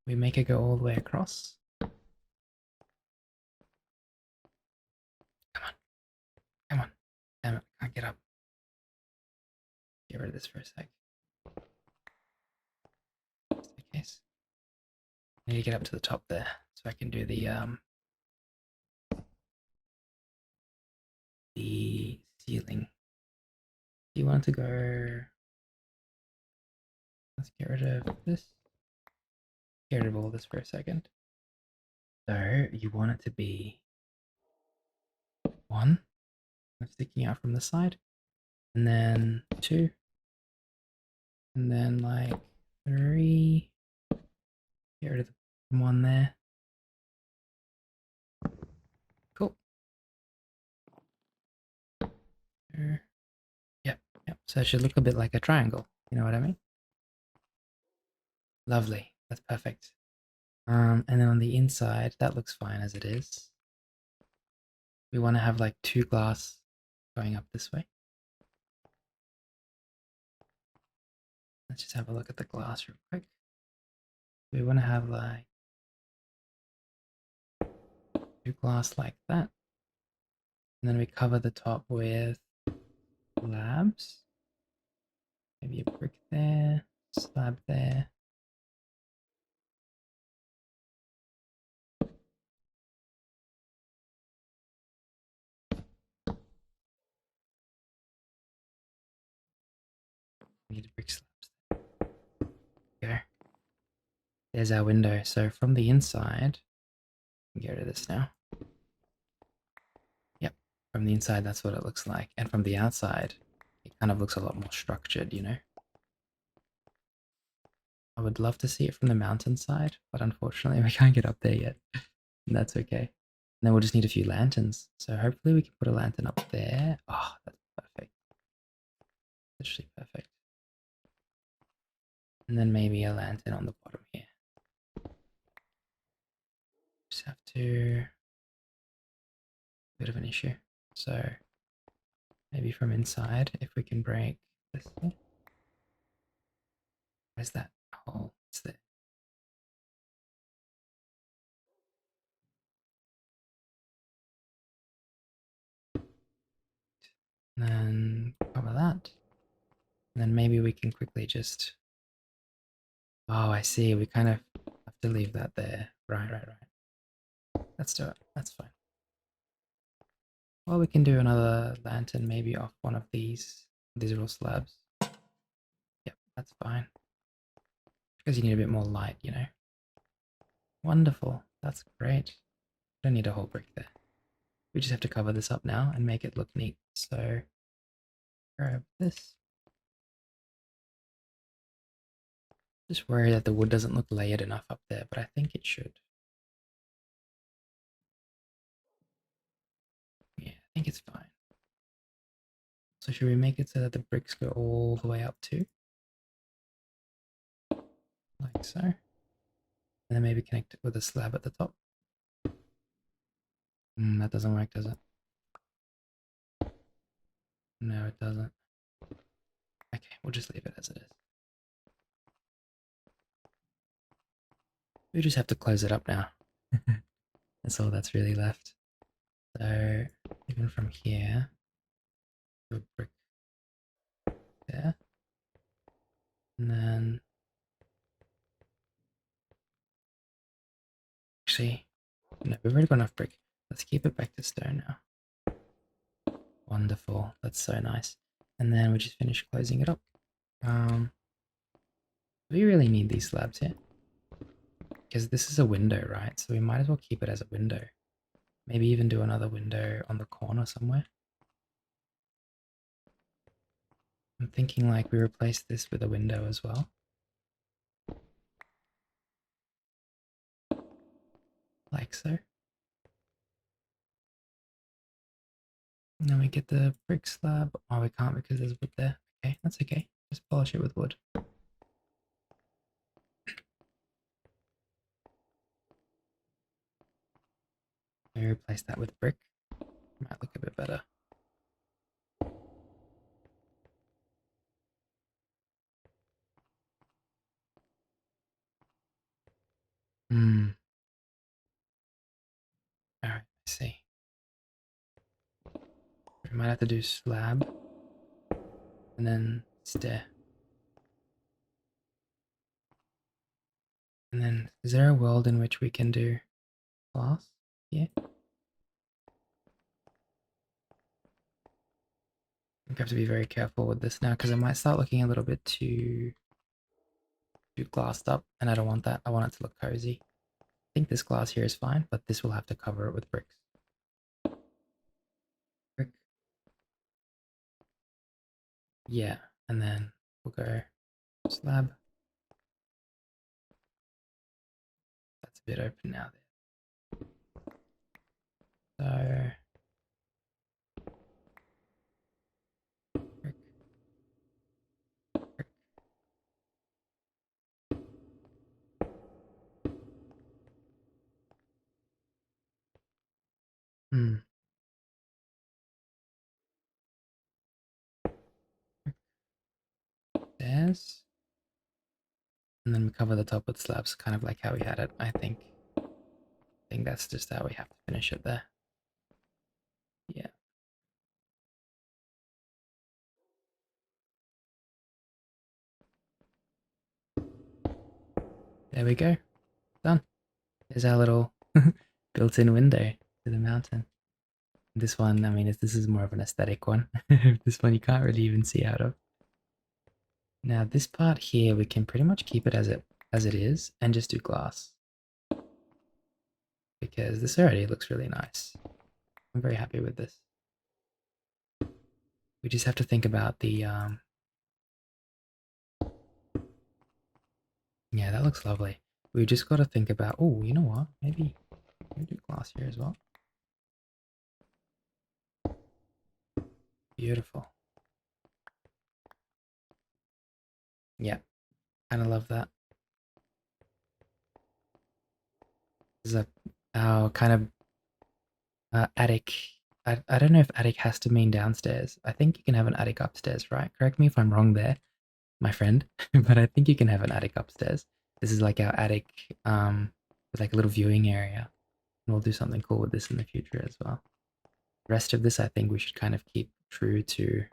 We make it go all the way across. Come on. Come on. Damn it, can't get up. Get rid of this for a sec. Just in case. I need to get up to the top there so I can do the ceiling. Do you want to go? Let's get rid of this. Get rid of all this for a second. So you want it to be one sticking out from the side, and then two, and then like three. Get rid of the one there. Cool. Yep, yep. So it should look a bit like a triangle. You know what I mean? Lovely. That's perfect. And then on the inside, that looks fine as it is. We want to have like two glass going up this way. Let's just have a look at the glass real quick. We want to have like two glass like that. And then we cover the top with slabs. Maybe a brick there, slab there. Need brick slabs. There. Go. There's our window. So from the inside, get rid of this now. Yep. From the inside, that's what it looks like. And from the outside, it kind of looks a lot more structured, you know? I would love to see it from the mountainside, but unfortunately we can't get up there yet. And that's okay. And then we'll just need a few lanterns. So hopefully we can put a lantern up there. Oh, that's perfect. Literally perfect. And then maybe a lantern on the bottom here. Just have to... bit of an issue. So maybe from inside, if we can break this here. Where's that hole? It's there. And then cover that. And then maybe we can quickly just... Oh, I see. We kind of have to leave that there. Right. Let's do it. That's fine. Well, we can do another lantern maybe off one of these little slabs. Yep, that's fine. Because you need a bit more light, you know. Wonderful. That's great. Don't need a whole brick there. We just have to cover this up now and make it look neat. So grab this. Just worry that the wood doesn't look layered enough up there, but I think it should. Yeah, I think it's fine. So should we make it so that the bricks go all the way up too? Like so. And then maybe connect it with a slab at the top. That doesn't work, does it? No, it doesn't. Okay, we'll just leave it as it is. We just have to close it up now. That's all that's really left. So even from here, do a brick there. And then actually, no, we've already got enough brick. Let's keep it back to stone now. Wonderful. That's so nice. And then we just finish closing it up. We really need these slabs here. Because this is a window, right? So we might as well keep it as a window. Maybe even do another window on the corner somewhere. I'm thinking like we replace this with a window as well. Like so. And then we get the brick slab. Oh, we can't because there's wood there. Okay, that's okay. Just polish it with wood. Maybe replace that with brick. Might look a bit better. Alright, I see. We might have to do slab. And then stair. And then, is there a world in which we can do glass? Yeah. I have to be very careful with this now because it might start looking a little bit too glassed up, and I don't want that. I want it to look cozy. I think this glass here is fine, but this will have to cover it with bricks. Brick. Yeah, and then we'll go slab. That's a bit open now there. So brick, brick. Hmm. Stairs. And then we cover the top with slabs, kind of like how we had it, I think. I think that's just how we have to finish it there. Yeah. There we go. Done. There's our little built-in window to the mountain. This one, I mean, this is more of an aesthetic one. This one you can't really even see out of. Now this part here, we can pretty much keep it as it is and just do glass. Because this already looks really nice. I'm very happy with this. We just have to think about the yeah, that looks lovely. We just got to think about, oh, you know what? Maybe we do glass here as well. Beautiful. Yeah, kind of love that. This is our kind of attic. I don't know if attic has to mean downstairs. I think you can have an attic upstairs, right? Correct me if I'm wrong there, my friend. But I think you can have an attic upstairs. This is like our attic with like a little viewing area. And we'll do something cool with this in the future as well. The rest of this, I think we should kind of keep true to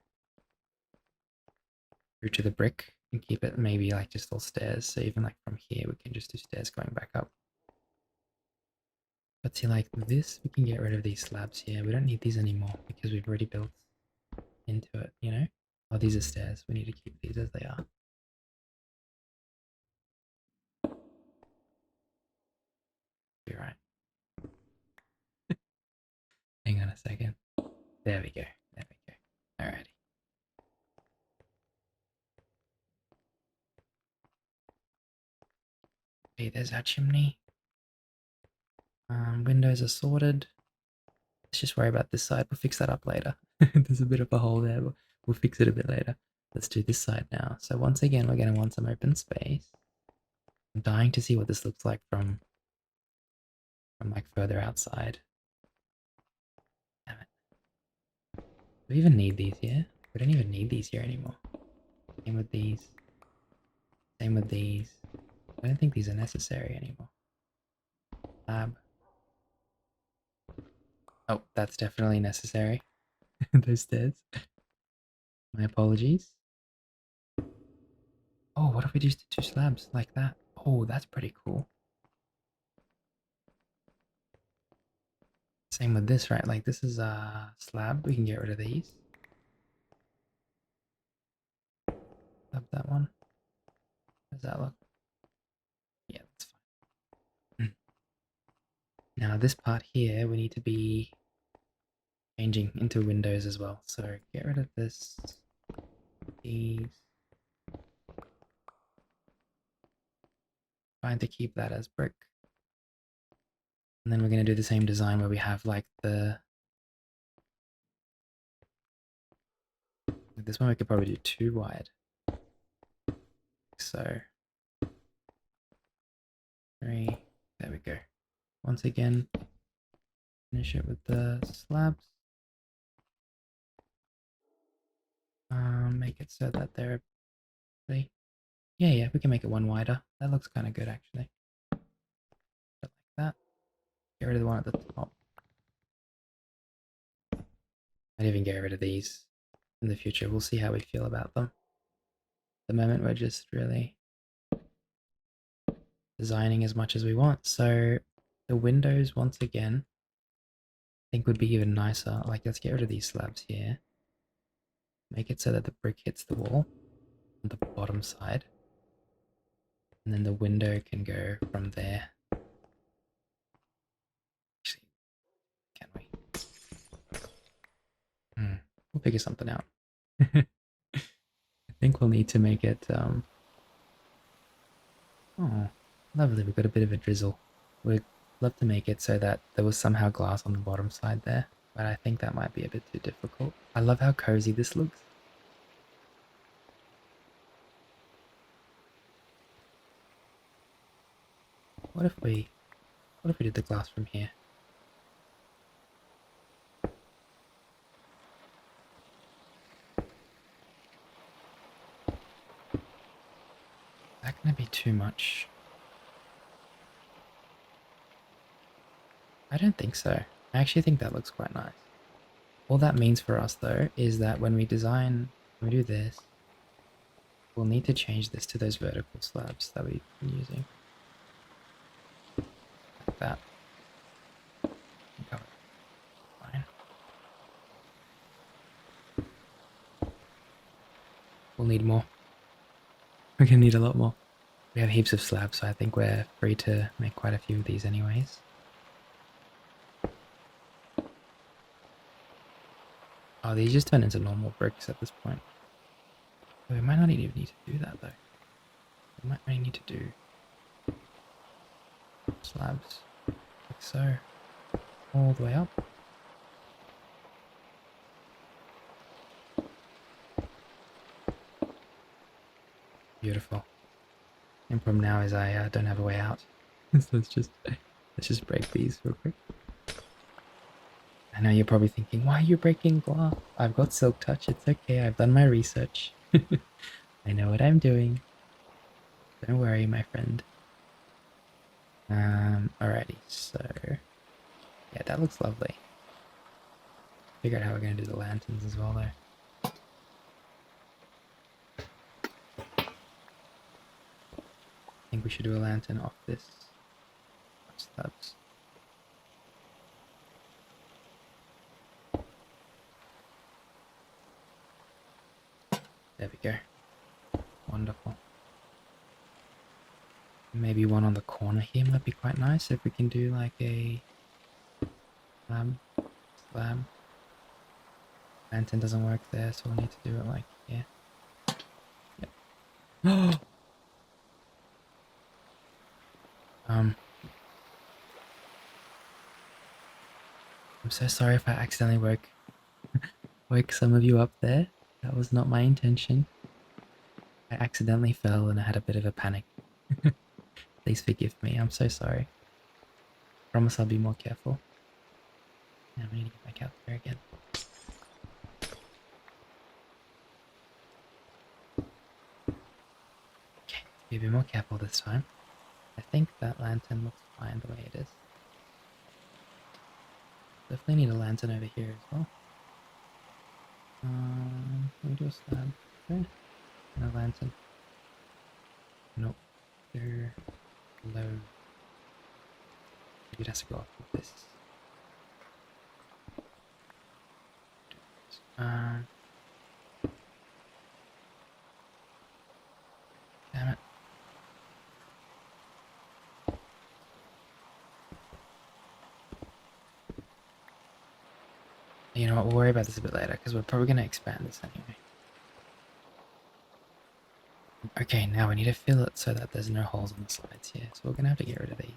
the brick and keep it maybe like just all stairs. So even like from here, we can just do stairs going back up. But see, like this, we can get rid of these slabs here. We don't need these anymore because we've already built into it, you know? Oh, these are stairs. We need to keep these as they are. Be right. Hang on a second. There we go. There we go. Alrighty. Okay, there's our chimney. Windows are sorted. Let's just worry about this side. We'll fix that up later. There's a bit of a hole there, but we'll fix it a bit later. Let's do this side now. So once again, we're going to want some open space. I'm dying to see what this looks like from like further outside. Damn it. Do we even need these here? We don't even need these here anymore. Same with these. Same with these. I don't think these are necessary anymore. Lab. Oh, that's definitely necessary. Those stairs. My apologies. Oh, what if we just did 2 slabs like that? Oh, that's pretty cool. Same with this, right? Like this is a slab. We can get rid of these. Love that one. How does that look? Yeah, that's fine. Now this part here, we need to be changing into windows as well. So get rid of this. These. Trying to keep that as brick. And then we're going to do the same design where we have like the... This one we could probably do 2 wide. So 3. There we go. Once again, finish it with the slabs. Make it so that they're... Yeah, we can make it 1 wider. That looks kind of good actually. Like that. Get rid of the one at the top. I'd even get rid of these in the future. We'll see how we feel about them. At the moment, we're just really designing as much as we want. So the windows, once again, I think would be even nicer. Like, let's get rid of these slabs here. Make it so that the brick hits the wall on the bottom side. And then the window can go from there. Actually, can we? We'll figure something out. I think we'll need to make it, oh, lovely, we've got a bit of a drizzle. We'd love to make it so that there was somehow glass on the bottom side there, but I think that might be a bit too difficult. I love how cozy this looks. What if we did the glass from here? Is that gonna be too much? I don't think so. I actually think that looks quite nice. All that means for us though is that when we design, when we do this, we'll need to change this to those vertical slabs that we've been using. Like that. Fine. We'll need more. We're gonna need a lot more. We have heaps of slabs, so I think we're free to make quite a few of these anyways. Oh, these just turn into normal bricks at this point. We might not even need to do that though. We might only need to do slabs like so, all the way up. Beautiful. And problem now is I don't have a way out. So let's just break these real quick. I know you're probably thinking, why are you breaking glass? I've got silk touch, it's okay, I've done my research. I know what I'm doing. Don't worry, my friend. Alrighty, so yeah, that looks lovely. Figure out how we're gonna do the lanterns as well though. I think we should do a lantern off this. Slabs. There we go. Wonderful. Maybe one on the corner here might be quite nice if we can do like a slab. Lantern doesn't work there, so we'll need to do it like here. Yep. I'm so sorry if I accidentally woke some of you up there. That was not my intention. I accidentally fell and I had a bit of a panic. Please forgive me. I'm so sorry. Promise I'll be more careful. Now we need to get back out there again. Okay, be a bit more careful this time. I think that lantern looks fine the way it is. Definitely need a lantern over here as well. Can we do a slab there? And a lantern. Nope. They're low. Maybe it has to go up with this. Damn it. You know what, we'll worry about this a bit later, because we're probably going to expand this anyway. Okay, now we need to fill it so that there's no holes on the sides here, so we're going to have to get rid of these.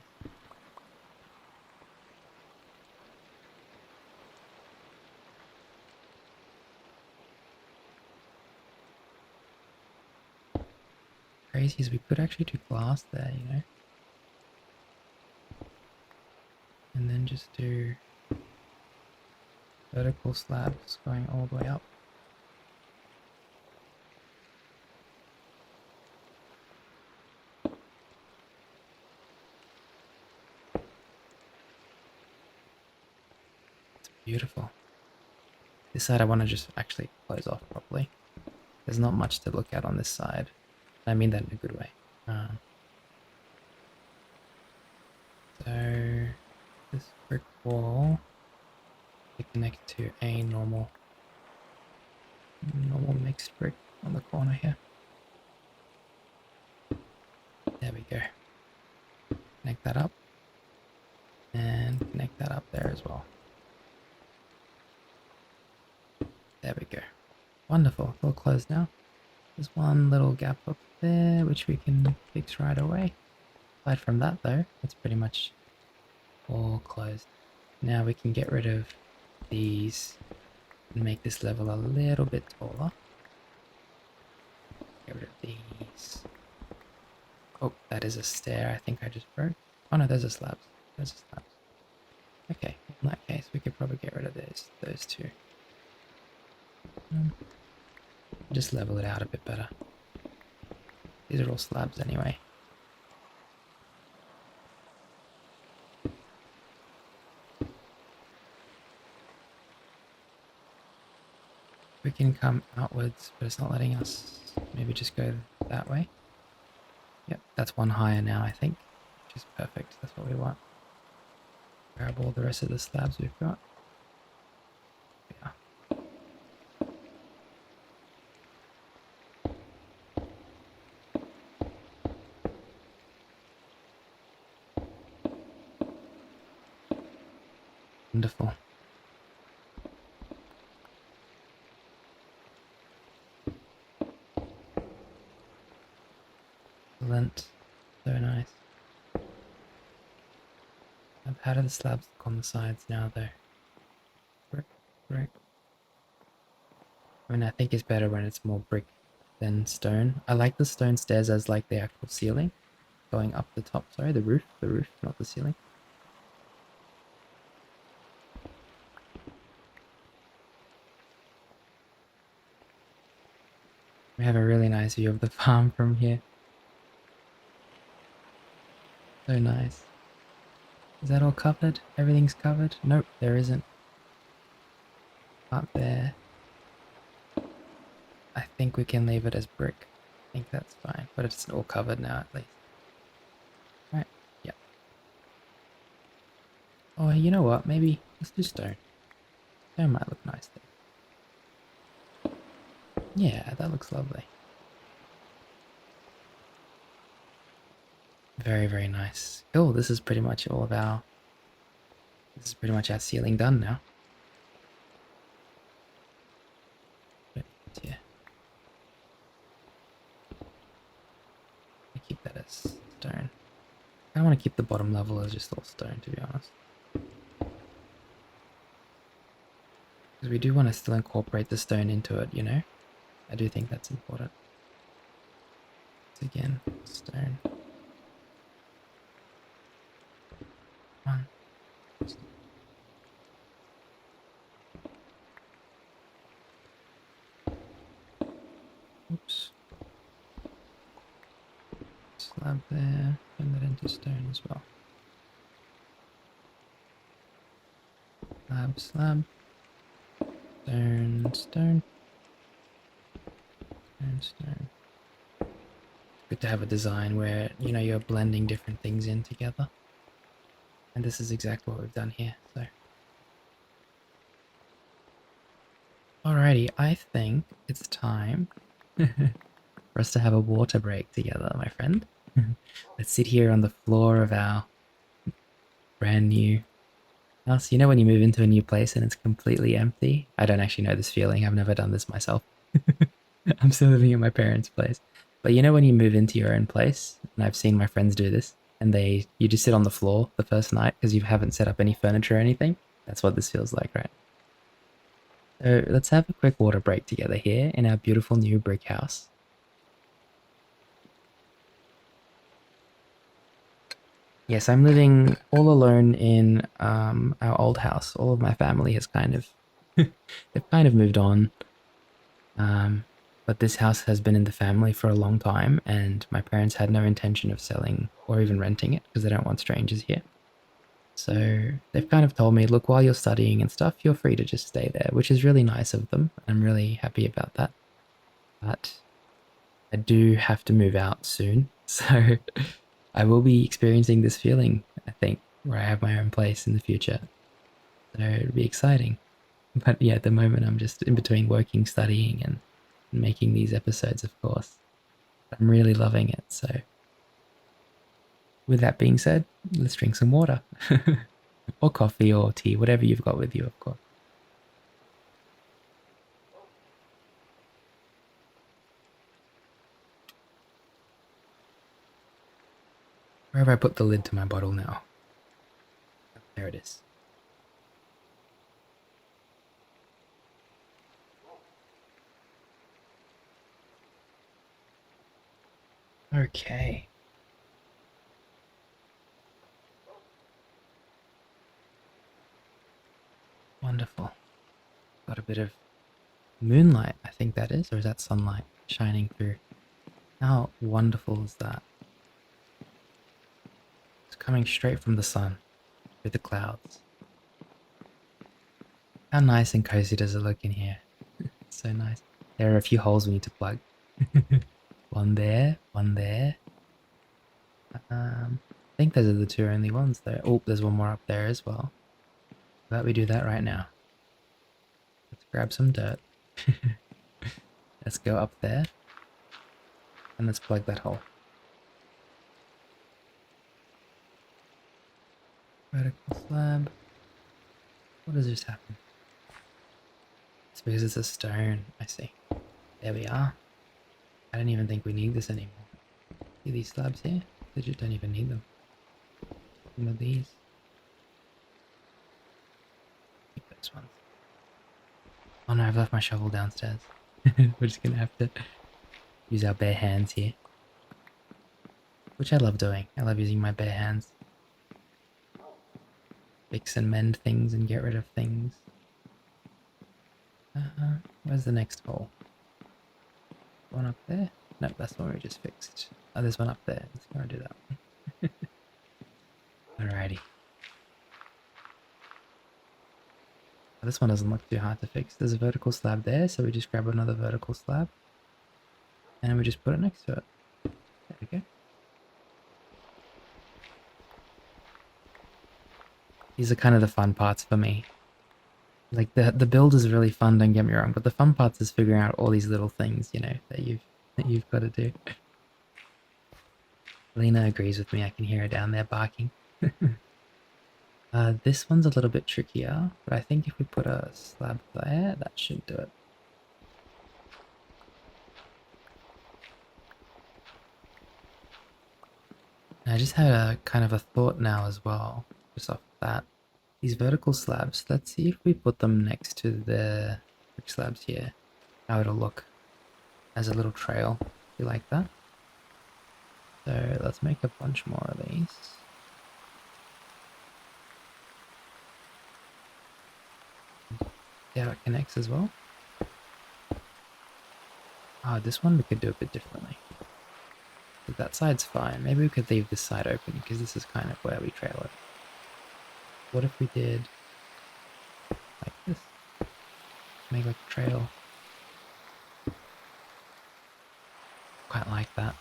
Crazy is we could actually do glass there, you know? And then just do vertical slabs going all the way up. It's beautiful. This side I want to just actually close off properly. There's not much to look at on this side. I mean that in a good way. So this brick wall to connect to a normal mixed brick on the corner here. There we go. Connect that up and connect that up there as well. There we go. Wonderful. It's all closed now. There's one little gap up there which we can fix right away. Aside from that though, it's pretty much all closed. Now we can get rid of these and make this level a little bit taller. Get rid of these. Oh, that is a stair I think I just broke. Oh no, there's a slab. There's a slab. Okay, in that case we could probably get rid of those two. Just level it out a bit better. These are all slabs anyway. We can come outwards, but it's not letting us. Maybe just go that way. Yep, that's one higher now, I think, which is perfect. That's what we want. Grab all the rest of the slabs we've got. Yeah. Wonderful. Excellent. So nice. How do the slabs look on the sides now though? Brick. I mean, I think it's better when it's more brick than stone. I like the stone stairs as like the actual ceiling. Going up the top, sorry, the roof, not the ceiling. We have a really nice view of the farm from here. So nice. Is that all covered? Everything's covered? Nope, there isn't. Up there. I think we can leave it as brick. I think that's fine, but it's all covered now at least. Right, yeah. Oh, you know what? Maybe let's do stone. Stone might look nice there. Yeah, that looks lovely. Very, very nice. Cool, this is pretty much all of our... This is pretty much our ceiling done now. Yeah. I keep that as stone. I want to keep the bottom level as just all stone, to be honest. Because we do want to still incorporate the stone into it, you know? I do think that's important. So again, stone. slab there. Turn that into stone as well. Slab, slab. Stone, stone. Stone, stone. Good to have a design where, you know, you're blending different things in together. And this is exactly what we've done here, so. Alrighty, I think it's time for us to have a water break together, my friend. Let's sit here on the floor of our brand new house. You know when you move into a new place and it's completely empty? I don't actually know this feeling. I've never done this myself. I'm still living in my parents' place. But you know when you move into your own place, and I've seen my friends do this, and you just sit on the floor the first night because you haven't set up any furniture or anything? That's what this feels like, right? So let's have a quick water break together here in our beautiful new brick house. Yes, I'm living all alone in our old house. All of my family has kind of they've kind of moved on. But this house has been in the family for a long time, and my parents had no intention of selling or even renting it because they don't want strangers here. So they've kind of told me, look, while you're studying and stuff, you're free to just stay there, which is really nice of them. I'm really happy about that. But I do have to move out soon. So I will be experiencing this feeling, I think, where I have my own place in the future. So it'll be exciting. But yeah, at the moment I'm just in between working, studying, and making these episodes, of course. I'm really loving it. So with that being said, let's drink some water. Or coffee or tea, whatever you've got with you, of course. Where have I put the lid to my bottle now? There it is. Okay. Wonderful. Got a bit of moonlight, I think that is, or is that sunlight shining through? How wonderful is that? It's coming straight from the sun, through the clouds. How nice and cozy does it look in here? It's so nice. There are a few holes we need to plug. One there, one there. I think those are the two only ones though. Oh, there's one more up there as well. How about we do that right now? Let's grab some dirt. Let's go up there. And let's plug that hole. Vertical slab. What does just happen? It's because it's a stone. I see. There we are. I don't even think we need this anymore. See these slabs here? They just don't even need them. Some of these. Keep those ones. Oh no, I've left my shovel downstairs. We're just gonna have to use our bare hands here. Which I love doing. I love using my bare hands. Fix and mend things and get rid of things. Where's the next hole? One up there? Nope, that's the one we just fixed. Oh, there's one up there. Let's go and do that one. Alrighty. This one doesn't look too hard to fix. There's a vertical slab there, so we just grab another vertical slab. And then we just put it next to it. There we go. These are kind of the fun parts for me. Like the build is really fun, don't get me wrong, but the fun parts is figuring out all these little things, you know, that you've got to do. Lena agrees with me. I can hear her down there barking. This one's a little bit trickier, but I think if we put a slab there, that should do it. And I just had a kind of a thought now as well, just off that. These vertical slabs, let's see if we put them next to the brick slabs here, how it'll look as a little trail. You like that? So let's make a bunch more of these. See how it connects as well. This one we could do a bit differently. that side's fine. Maybe we could leave this side open because this is kind of where we trail it. What if we did like this? Make like a trail. Quite like that.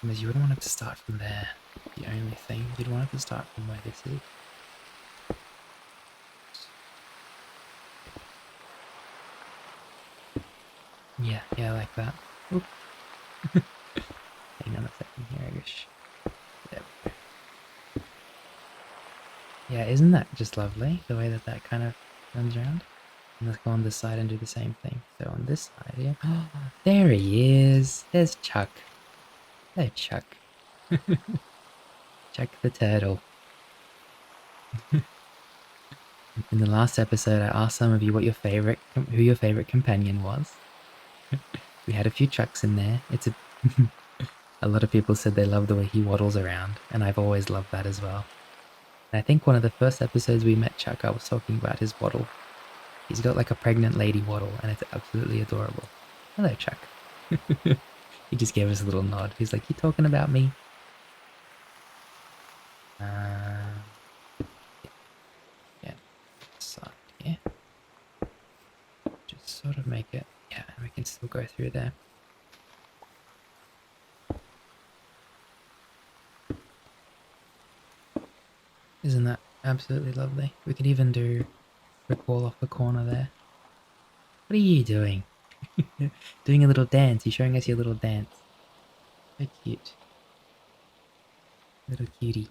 Because you wouldn't want it to start from there. The only thing, you'd want it to start from where this is. Yeah, like that. Oop. Hang on a second here, Egush. There we go. Yeah, isn't that just lovely? The way that that kind of runs around? And let's go on this side and do the same thing. So on this side here. Oh, there he is. There's Chuck. Hello, Chuck. Chuck the turtle. In the last episode, I asked some of you what who your favorite companion was. We had a few Chucks in there. It's a lot of people said they love the way he waddles around, and I've always loved that as well. And I think one of the first episodes we met Chuck, I was talking about his waddle. He's got like a pregnant lady waddle, and it's absolutely adorable. Hello, Chuck. He just gave us a little nod. He's like, "You talking about me?" Yeah, side here. Just sort of make it. Yeah, we can still go through there. Isn't that absolutely lovely? We could even do brick wall off the corner there. What are you doing? Doing a little dance. You're showing us your little dance. So cute. Little cutie.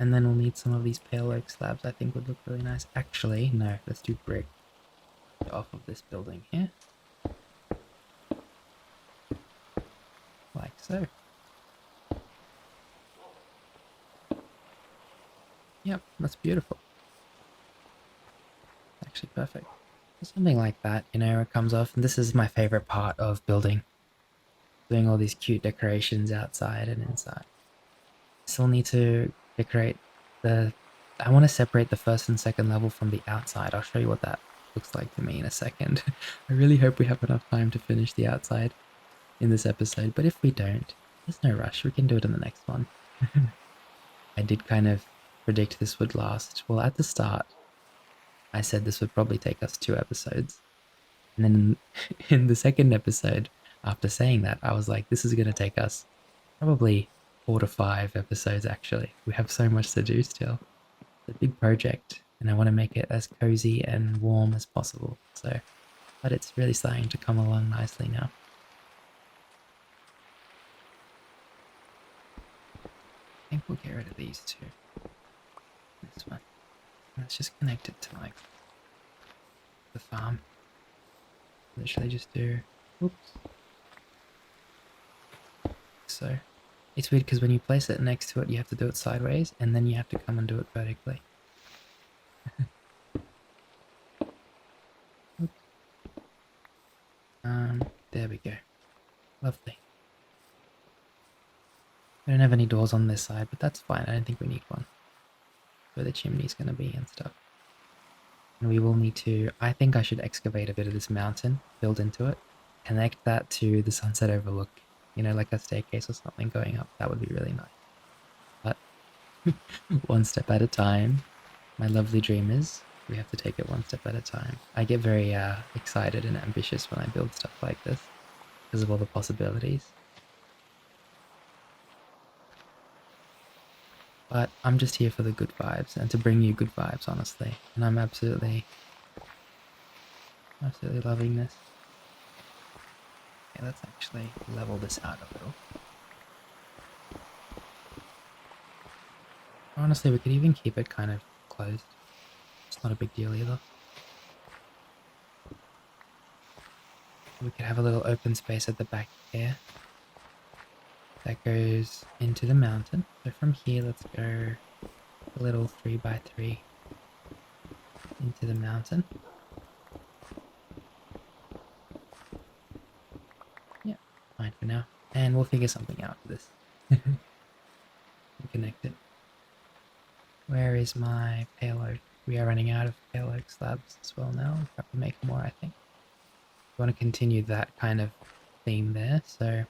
And then we'll need some of these pale oak slabs. I think would look really nice. Actually, no, let's do brick off of this building here. Like so. Yep, that's beautiful. Actually perfect. Something like that, you know, it comes off. And this is my favorite part of building. Doing all these cute decorations outside and inside. Still need to decorate I want to separate the first and second level from the outside. I'll show you what that looks like to me in a second. I really hope we have enough time to finish the outside in this episode, but if we don't, there's no rush. We can do it in the next one. I did kind of predict this would last. Well, at the start, I said this would probably take us 2 episodes. And then in the second episode, after saying that, I was like, this is going to take us probably 4 to 5 episodes, actually. We have so much to do still. It's a big project, and I want to make it as cozy and warm as possible. So, but it's really starting to come along nicely now. I think we'll get rid of these 2. This one. Let's just connect it to like the farm. Literally just do, oops. So, it's weird because when you place it next to it, you have to do it sideways, and then you have to come and do it vertically. There we go. Lovely. We don't have any doors on this side, but that's fine. I don't think we need one. Where the chimney's going to be and stuff. And we will need to, I think I should excavate a bit of this mountain, build into it, connect that to the sunset overlook. You know, like a staircase or something going up. That would be really nice. But one step at a time. My lovely dream is we have to take it one step at a time. I get very excited and ambitious when I build stuff like this because of all the possibilities. But I'm just here for the good vibes and to bring you good vibes, honestly. And I'm absolutely loving this. Okay, let's actually level this out a little. Honestly, we could even keep it kind of closed. It's not a big deal either. We could have a little open space at the back here that goes into the mountain. So from here, let's go a little 3x3 into the mountain. Yeah, fine for now. And we'll figure something out for this. Connect it. Where is my pale oak? We are running out of pale oak slabs as well now. We have to make more, I think. We want to continue that kind of theme there, so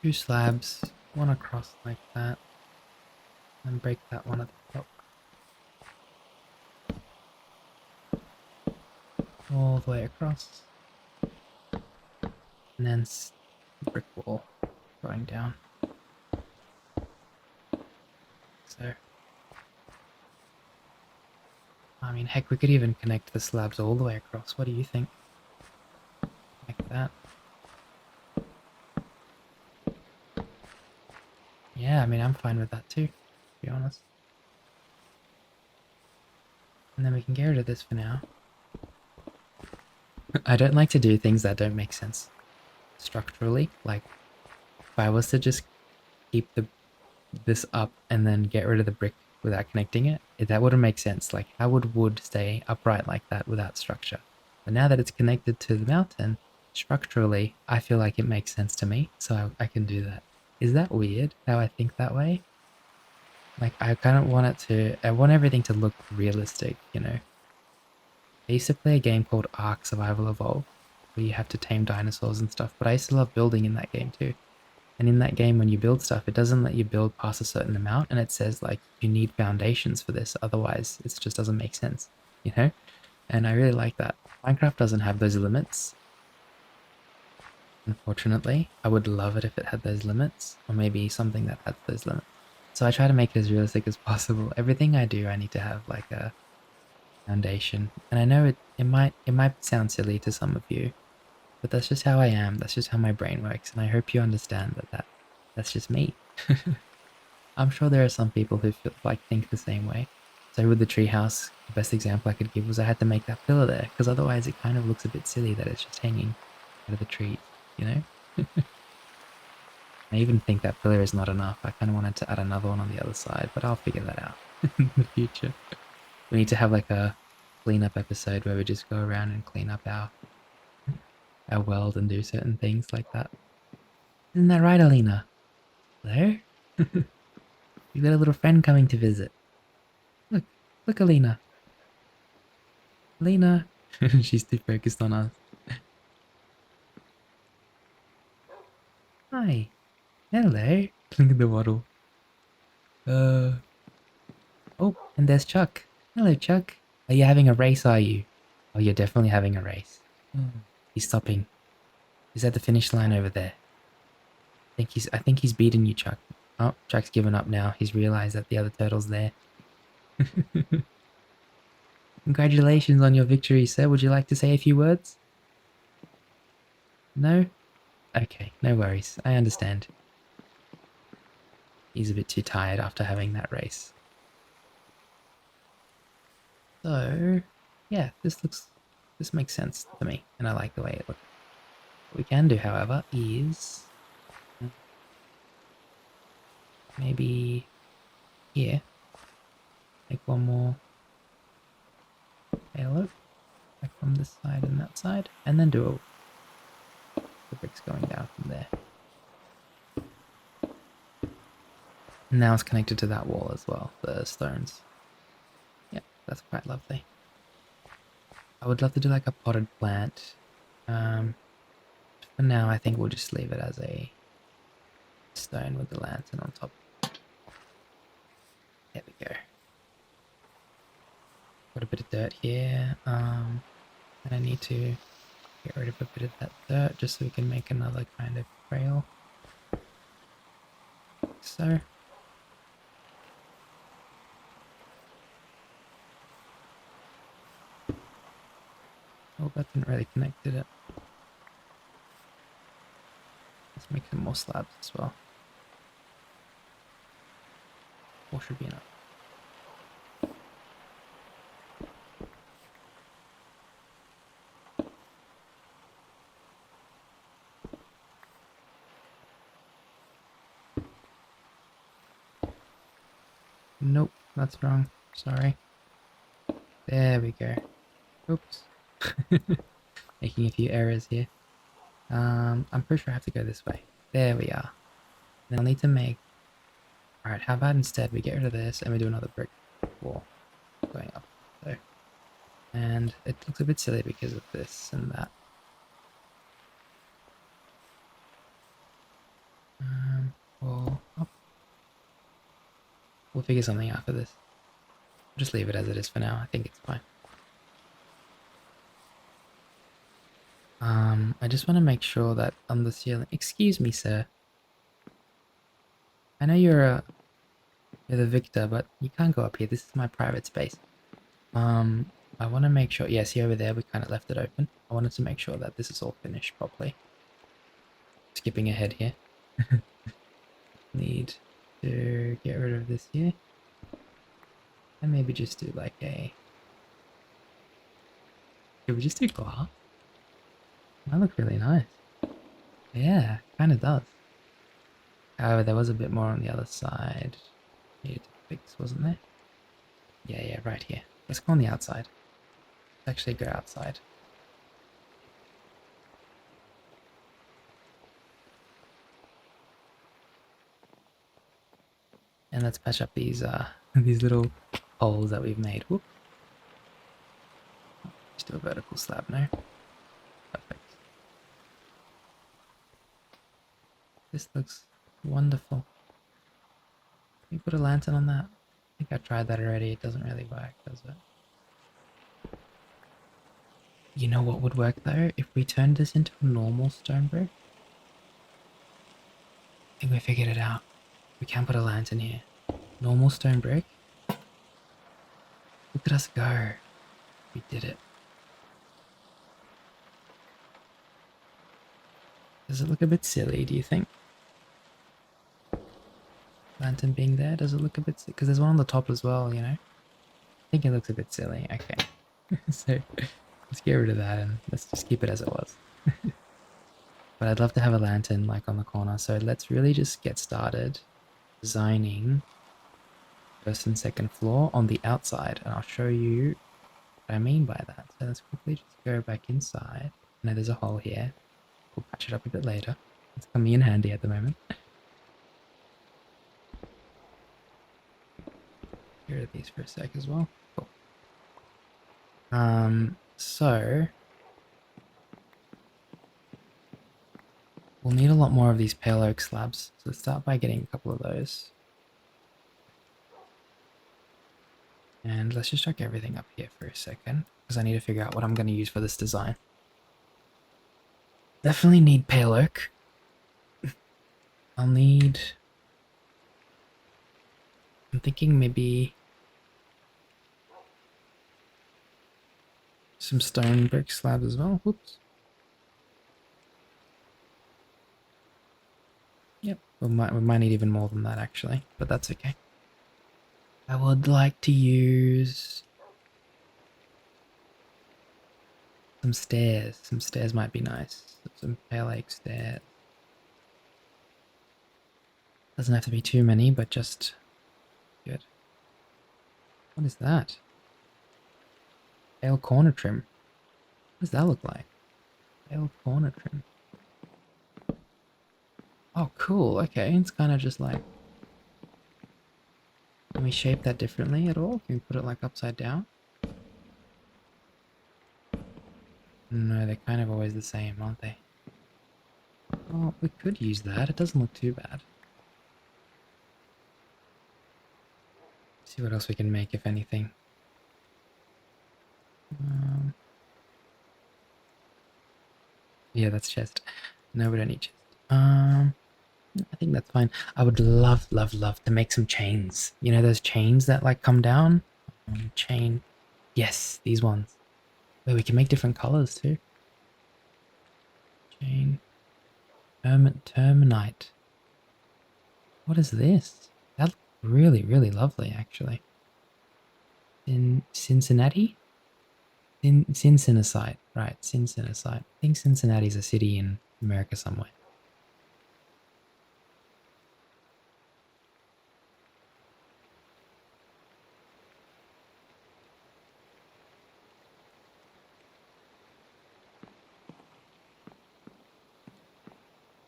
2 slabs, one across like that, and break that one at the top. All the way across. And then brick wall going down. So, I mean, heck, we could even connect the slabs all the way across. What do you think? Like that. Yeah, I mean, I'm fine with that too, to be honest. And then we can get rid of this for now. I don't like to do things that don't make sense structurally. Like, if I was to just keep this up and then get rid of the brick without connecting it, that wouldn't make sense. Like, how would wood stay upright like that without structure? But now that it's connected to the mountain, structurally, I feel like it makes sense to me, so I can do that. Is that weird, how I think that way? Like, I kind of want it to, I want everything to look realistic, you know? I used to play a game called Ark Survival Evolved, where you have to tame dinosaurs and stuff, but I used to love building in that game too. And in that game, when you build stuff, it doesn't let you build past a certain amount, and it says, like, you need foundations for this, otherwise it just doesn't make sense, you know? And I really like that. Minecraft doesn't have those limits, unfortunately. I would love it if it had those limits, or maybe something that had those limits. So I try to make it as realistic as possible. Everything I do, I need to have, like, a foundation. And I know it might sound silly to some of you, but that's just how I am. That's just how my brain works, and I hope you understand that's just me. I'm sure there are some people who think the same way. So with the treehouse, the best example I could give was I had to make that pillar there, because otherwise it kind of looks a bit silly that it's just hanging out of the trees, you know? I even think that pillar is not enough. I kind of wanted to add another one on the other side, but I'll figure that out in the future. We need to have like a cleanup episode where we just go around and clean up our world and do certain things like that. Isn't that right, Alina? Hello? You've got a little friend coming to visit. Look, look, Alina. Alina. She's too focused on us. Hi. Hello. Look at the waddle. Oh, and there's Chuck. Hello, Chuck. Are you having a race, are you? Oh, you're definitely having a race. He's stopping. He's at the finish line over there. I think he's beaten you, Chuck. Oh, Chuck's given up now. He's realized that the other turtle's there. Congratulations on your victory, sir. Would you like to say a few words? No? Okay, no worries. I understand. He's a bit too tired after having that race. So, yeah, this makes sense to me, and I like the way it looks. What we can do, however, is maybe here, make one more halo, like from this side and that side, and then do the bricks going down from there. And now it's connected to that wall as well, the stones. Yeah, that's quite lovely. I would love to do like a potted plant. For now, I think we'll just leave it as a stone with the lantern on top. There we go. Got a bit of dirt here. And I need to get rid of a bit of that dirt just so we can make another kind of trail. Like so. Oh, that didn't really connect, did it? Let's make some more slabs as well. 4 should be enough. Nope, that's wrong. Sorry. There we go. Oops. Making a few errors here. I'm pretty sure I have to go this way. There we are. Then I'll need to make... Alright, how about instead we get rid of this and we do another brick wall going up there. And it looks a bit silly because of this and that. We'll figure something out for this. Just leave it as it is for now. I think it's fine. I just want to make sure that on the ceiling... Excuse me, sir. I know you're the victor, but you can't go up here. This is my private space. I want to make sure... Yeah, see over there, we kind of left it open. I wanted to make sure that this is all finished properly. Skipping ahead here. Need to get rid of this here. And maybe just do like a... Could we just do glass? That looks really nice. Yeah, kind of does. However, there was a bit more on the other side. Needed to fix, wasn't there? Yeah, right here. Let's go on the outside. Let's actually go outside. And let's patch up these these little holes that we've made. Whoop. Just do a vertical slab now. Perfect. This looks wonderful. Can you put a lantern on that? I think I tried that already. It doesn't really work, does it? You know what would work though? If we turned this into a normal stone brick. I think we figured it out. We can put a lantern here. Normal stone brick. Look at us go. We did it. Does it look a bit silly, do you think? Lantern being there, does it look a bit silly? Because there's one on the top as well, you know? I think it looks a bit silly. Okay. So let's get rid of that and let's just keep it as it was. But I'd love to have a lantern like on the corner. So let's really just get started designing first and second floor on the outside. And I'll show you what I mean by that. So let's quickly just go back inside. Now there's a hole here. We'll patch it up a bit later. It's coming in handy at the moment. Get rid of these for a sec as well. Cool. So we'll need a lot more of these pale oak slabs. So let's start by getting a couple of those. And let's just chuck everything up here for a second, because I need to figure out what I'm going to use for this design. Definitely need pale oak. I'll need... I'm thinking maybe some stone brick slabs as well. Whoops. Yep, we might need even more than that actually, but that's okay. I would like to use some stairs. Some stairs might be nice. Some pale oak stairs. Doesn't have to be too many, but just good. What is that? Pale corner trim. What does that look like? Pale corner trim. Oh, cool. Okay, it's kind of just like... Can we shape that differently at all? Can we put it like upside down? No, they're kind of always the same, aren't they? Oh, we could use that. It doesn't look too bad. See what else we can make, if anything. Yeah, that's chest. No, we don't need chest. I think that's fine. I would love to make some chains. You know those chains that like come down? Chain. Yes, these ones. Wait, we can make different colors too. Chain. Terminite. What is this? That looks really lovely actually. In Cincinnati? Cincinnati, right, Cincinnati. I think Cincinnati's a city in America somewhere.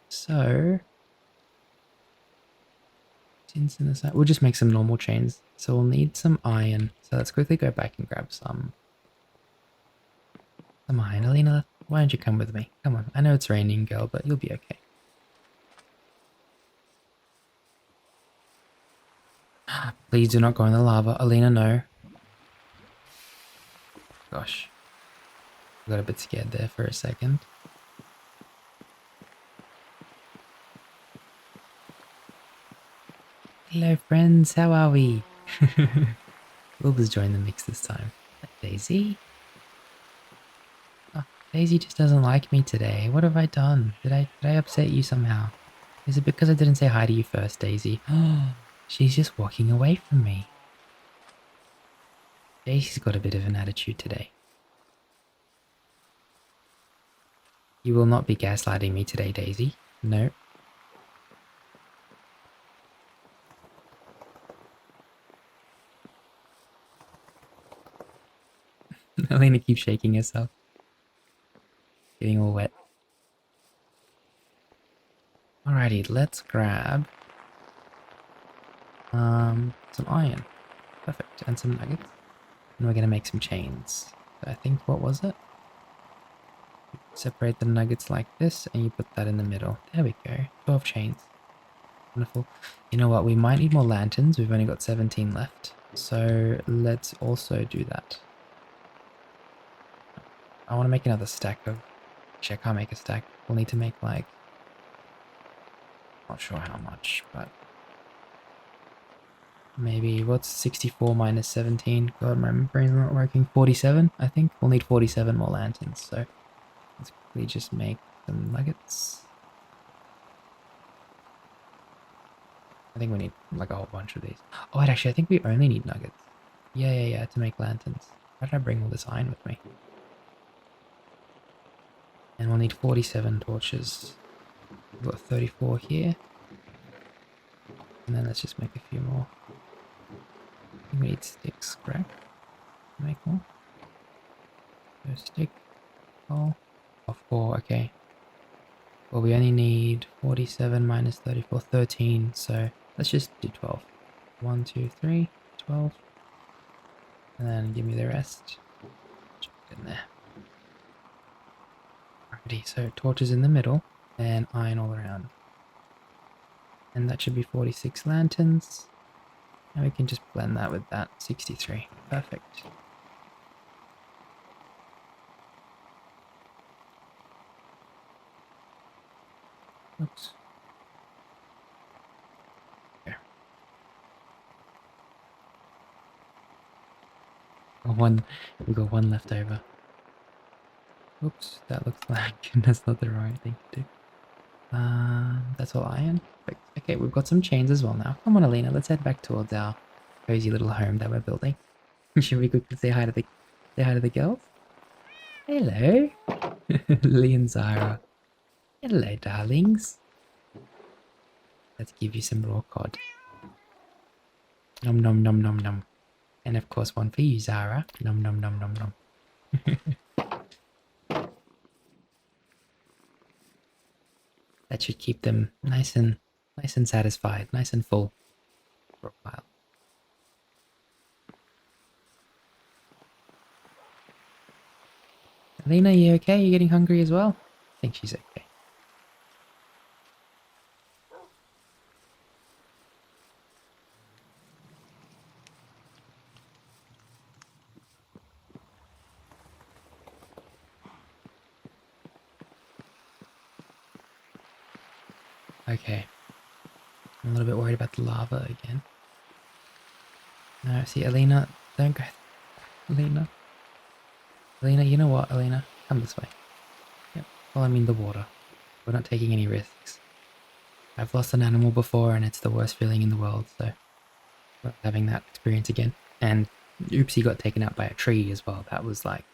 So, Cincinnati, we'll just make some normal chains. So we'll need some iron. So let's quickly go back and grab some iron. Alina, why don't you come with me? Come on, I know it's raining, girl, but you'll be okay. Please do not go in the lava. Alina, no. Gosh. I got a bit scared there for a second. Hello friends, how are we? Wilbur's joined the mix this time. Daisy? Oh, Daisy just doesn't like me today. What have I done? Did I upset you somehow? Is it because I didn't say hi to you first, Daisy? She's just walking away from me. Daisy's got a bit of an attitude today. You will not be gaslighting me today, Daisy. No. Alina keeps shaking herself. Getting all wet. Alrighty, let's grab some iron. Perfect. And some nuggets. And we're gonna make some chains. I think, what was it? Separate the nuggets like this and you put that in the middle. There we go. 12 chains. Wonderful. You know what? We might need more lanterns. We've only got 17 left. So let's also do that. I want to make another stack of... Actually, I can't make a stack. We'll need to make like... Not sure how much, but... Maybe, what's 64 minus 17? God, my brain's not working. 47, I think. We'll need 47 more lanterns, so... Let's quickly just make some nuggets. I think we need like a whole bunch of these. Oh, wait, actually, I think we only need nuggets. Yeah, to make lanterns. Why did I bring all this iron with me? And we'll need 47 torches. We've got 34 here. And then let's just make a few more. We need sticks, correct? Make more. So stick. Oh, 4, okay. Well, we only need 47 minus 34, 13. So let's just do 12. 1, 2, 3, 12. And then give me the rest. Chuck it in there. Alrighty, so torches in the middle and iron all around. And that should be 46 lanterns. And we can just blend that with that. 63. Perfect. Oops. There. We got one left over. Oops, that looks like that's not the right thing to do. That's all iron. Perfect. Okay, we've got some chains as well now. Come on, Alina, let's head back towards our cozy little home that we're building. Should we quickly say hi to the girls? Hello, Lee and Zara. Hello, darlings. Let's give you some raw cod. Nom nom nom nom nom. And of course, one for you, Zara. Nom nom nom nom nom. That should keep them nice and satisfied, nice and full for a while. Alina, you okay? You getting hungry as well? I think she's okay. Okay. I'm a little bit worried about the lava again. No, see, Alina, don't go. Alina. Alina, you know what, Alina? Come this way. Yep, follow me in the water. We're not taking any risks. I've lost an animal before and it's the worst feeling in the world, so we're not having that experience again. And Oopsie got taken out by a tree as well. That was like...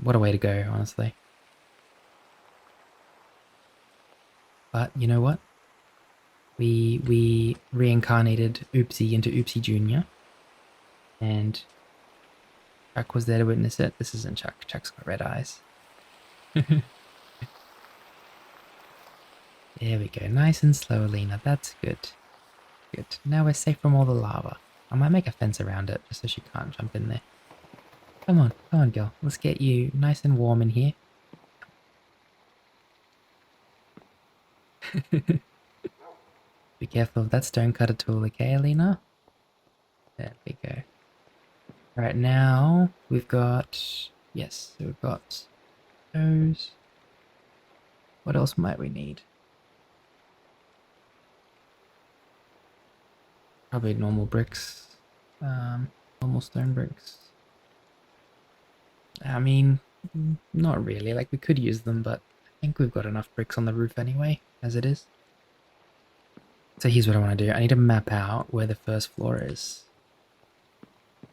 What a way to go, honestly. But you know what? We reincarnated Oopsie into Oopsie Jr. And Chuck was there to witness it. This isn't Chuck. Chuck's got red eyes. There we go. Nice and slow, Alina. That's good. Good. Now we're safe from all the lava. I might make a fence around it just so she can't jump in there. Come on, girl. Let's get you nice and warm in here. Be careful of that stone cutter tool, okay, Alina? There we go. Right now, we've got... Yes, so we've got those. What else might we need? Probably normal bricks. Normal stone bricks. I mean, not really. Like, we could use them, but I think we've got enough bricks on the roof anyway, as it is. So here's what I want to do. I need to map out where the first floor is.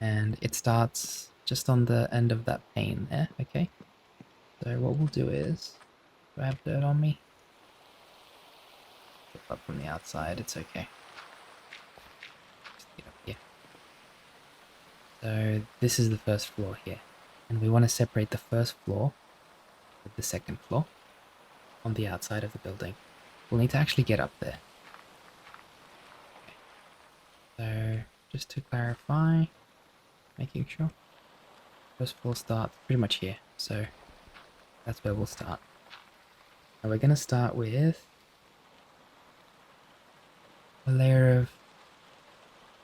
And it starts just on the end of that pane there, okay? So what we'll do is... Do I have dirt on me? Up from the outside, it's okay. Just get up here. So this is the first floor here. And we want to separate the first floor with the second floor on the outside of the building. We'll need to actually get up there. Okay. So just to clarify, making sure. First floor starts pretty much here. So that's where we'll start. Now we're going to start with a layer of...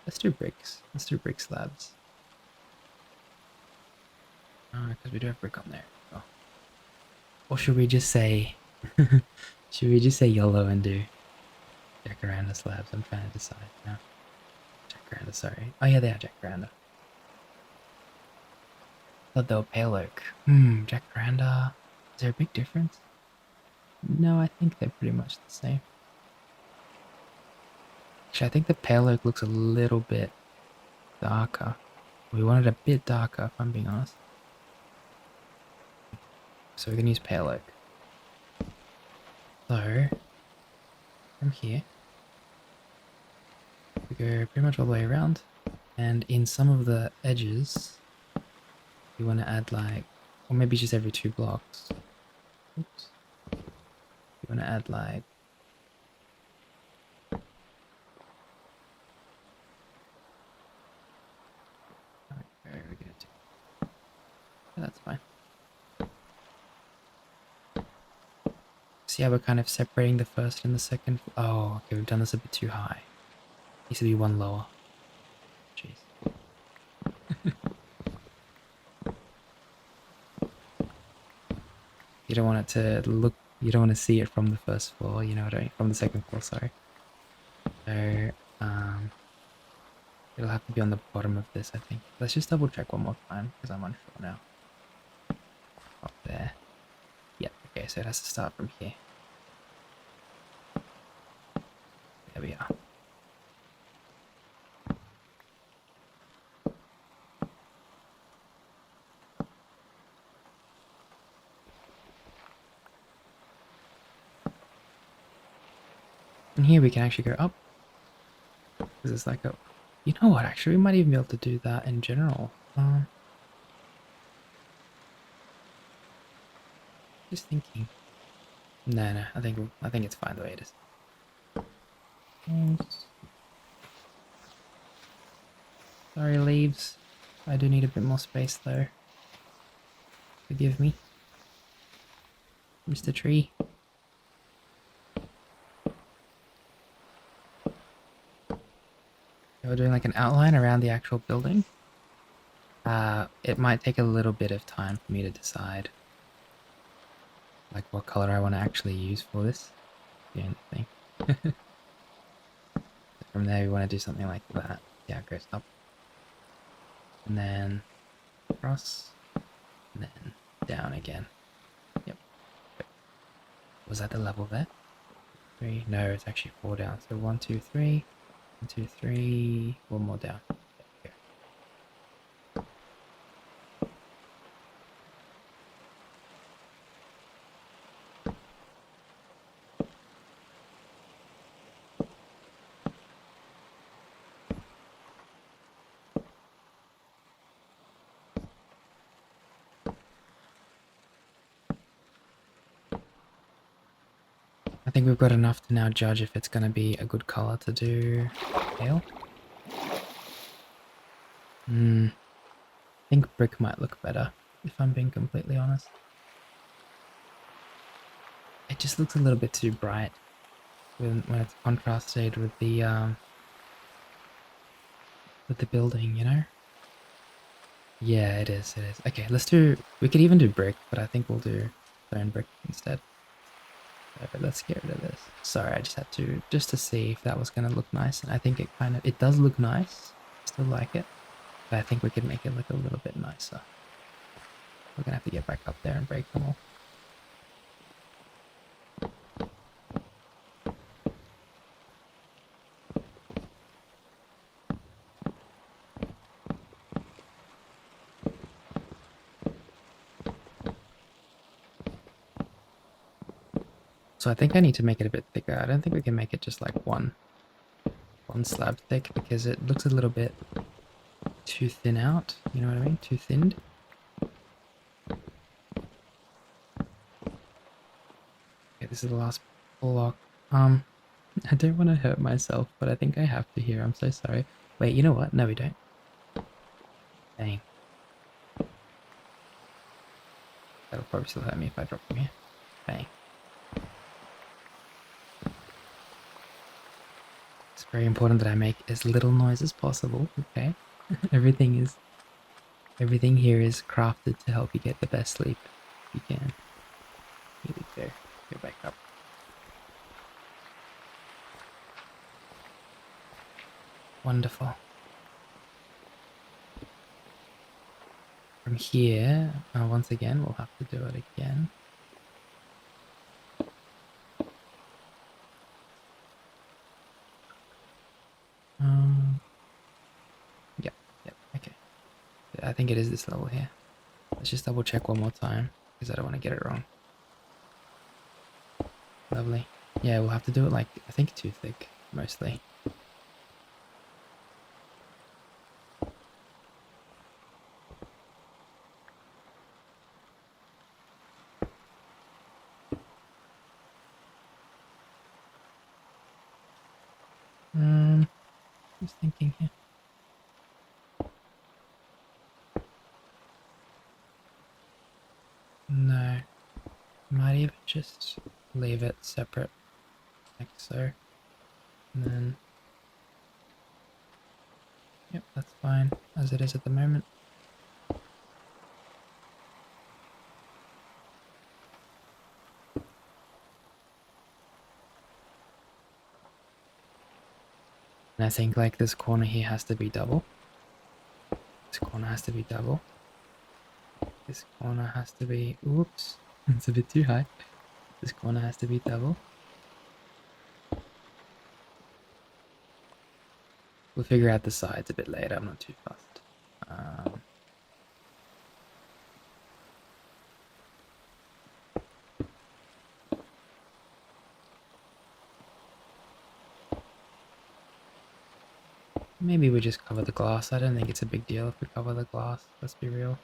Let's do bricks. Let's do brick slabs. Because we do have brick on there. Oh. Or should we just say... should we just say YOLO and do jacaranda slabs? I'm trying to decide now. Jacaranda, sorry. Oh yeah, they are jacaranda. Thought they were pale oak. Jacaranda. Is there a big difference? No, I think they're pretty much the same. Actually, I think the pale oak looks a little bit darker. We want it a bit darker, if I'm being honest. So we're going to use pale oak. So, from here, we go pretty much all the way around. And in some of the edges, we want to add like, or maybe just every 2 blocks. Oops. We want to add like, where are we going to do? Yeah, that's fine. See how we're kind of separating the first and the second? Oh, okay, we've done this a bit too high. Needs to be 1 lower. Jeez. You don't want it to look, you don't want to see it from the first floor, you know what I mean? From the second floor, sorry. So, it'll have to be on the bottom of this, I think. Let's just double check one more time, because I'm unsure now. Up there. Yep, okay, so it has to start from here. There we are. And here we can actually go up. Because it's like a... You know what, actually, we might even be able to do that in general. Just thinking. No, I think it's fine the way it is. Sorry, leaves. I do need a bit more space though. Forgive me, Mr. Tree. We're doing like an outline around the actual building. It might take a little bit of time for me to decide like what color I want to actually use for this. The only thing. From there we want to do something like that. Yeah, it goes up. And then across. And then down again. Yep. Was that the level there? 3? No, it's actually 4 down. So 1, 2, 3. 1, 2, 3. 1 more down. I think we've got enough to now judge if it's going to be a good color to do pale. I think brick might look better, if I'm being completely honest. It just looks a little bit too bright when it's contrasted with the building, you know? Yeah, it is, it is. Okay, let's do, we could even do brick, but I think we'll do stone brick instead. So let's get rid of this. Sorry, I just had to, just to see if that was going to look nice. And I think it does look nice. Still like it. But I think we could make it look a little bit nicer. We're going to have to get back up there and break them all. So I think I need to make it a bit thicker. I don't think we can make it just like one slab thick because it looks a little bit too thin out. You know what I mean? Too thinned. Okay, this is the last block. I don't want to hurt myself, but I think I have to here. I'm so sorry. Wait, you know what? No, we don't. Dang. That'll probably still hurt me if I drop from here. Dang. It's very important that I make as little noise as possible, okay? everything here is crafted to help you get the best sleep you can. Here we go. Go back up. Wonderful. From here, once again, we'll have to do it again. Yep, okay. I think it is this level here. Let's just double check one more time, because I don't want to get it wrong. Lovely. Yeah, we'll have to do it like, I think too thick, mostly. Just thinking here. No. Might even just leave it separate, like so. And then... Yep, that's fine, as it is at the moment. And I think like this corner here has to be double. This corner has to be double. This corner has to be... Oops, it's a bit too high. This corner has to be double. We'll figure out the sides a bit later, I'm not too fussed. Maybe we just cover the glass. I don't think it's a big deal if we cover the glass, let's be real.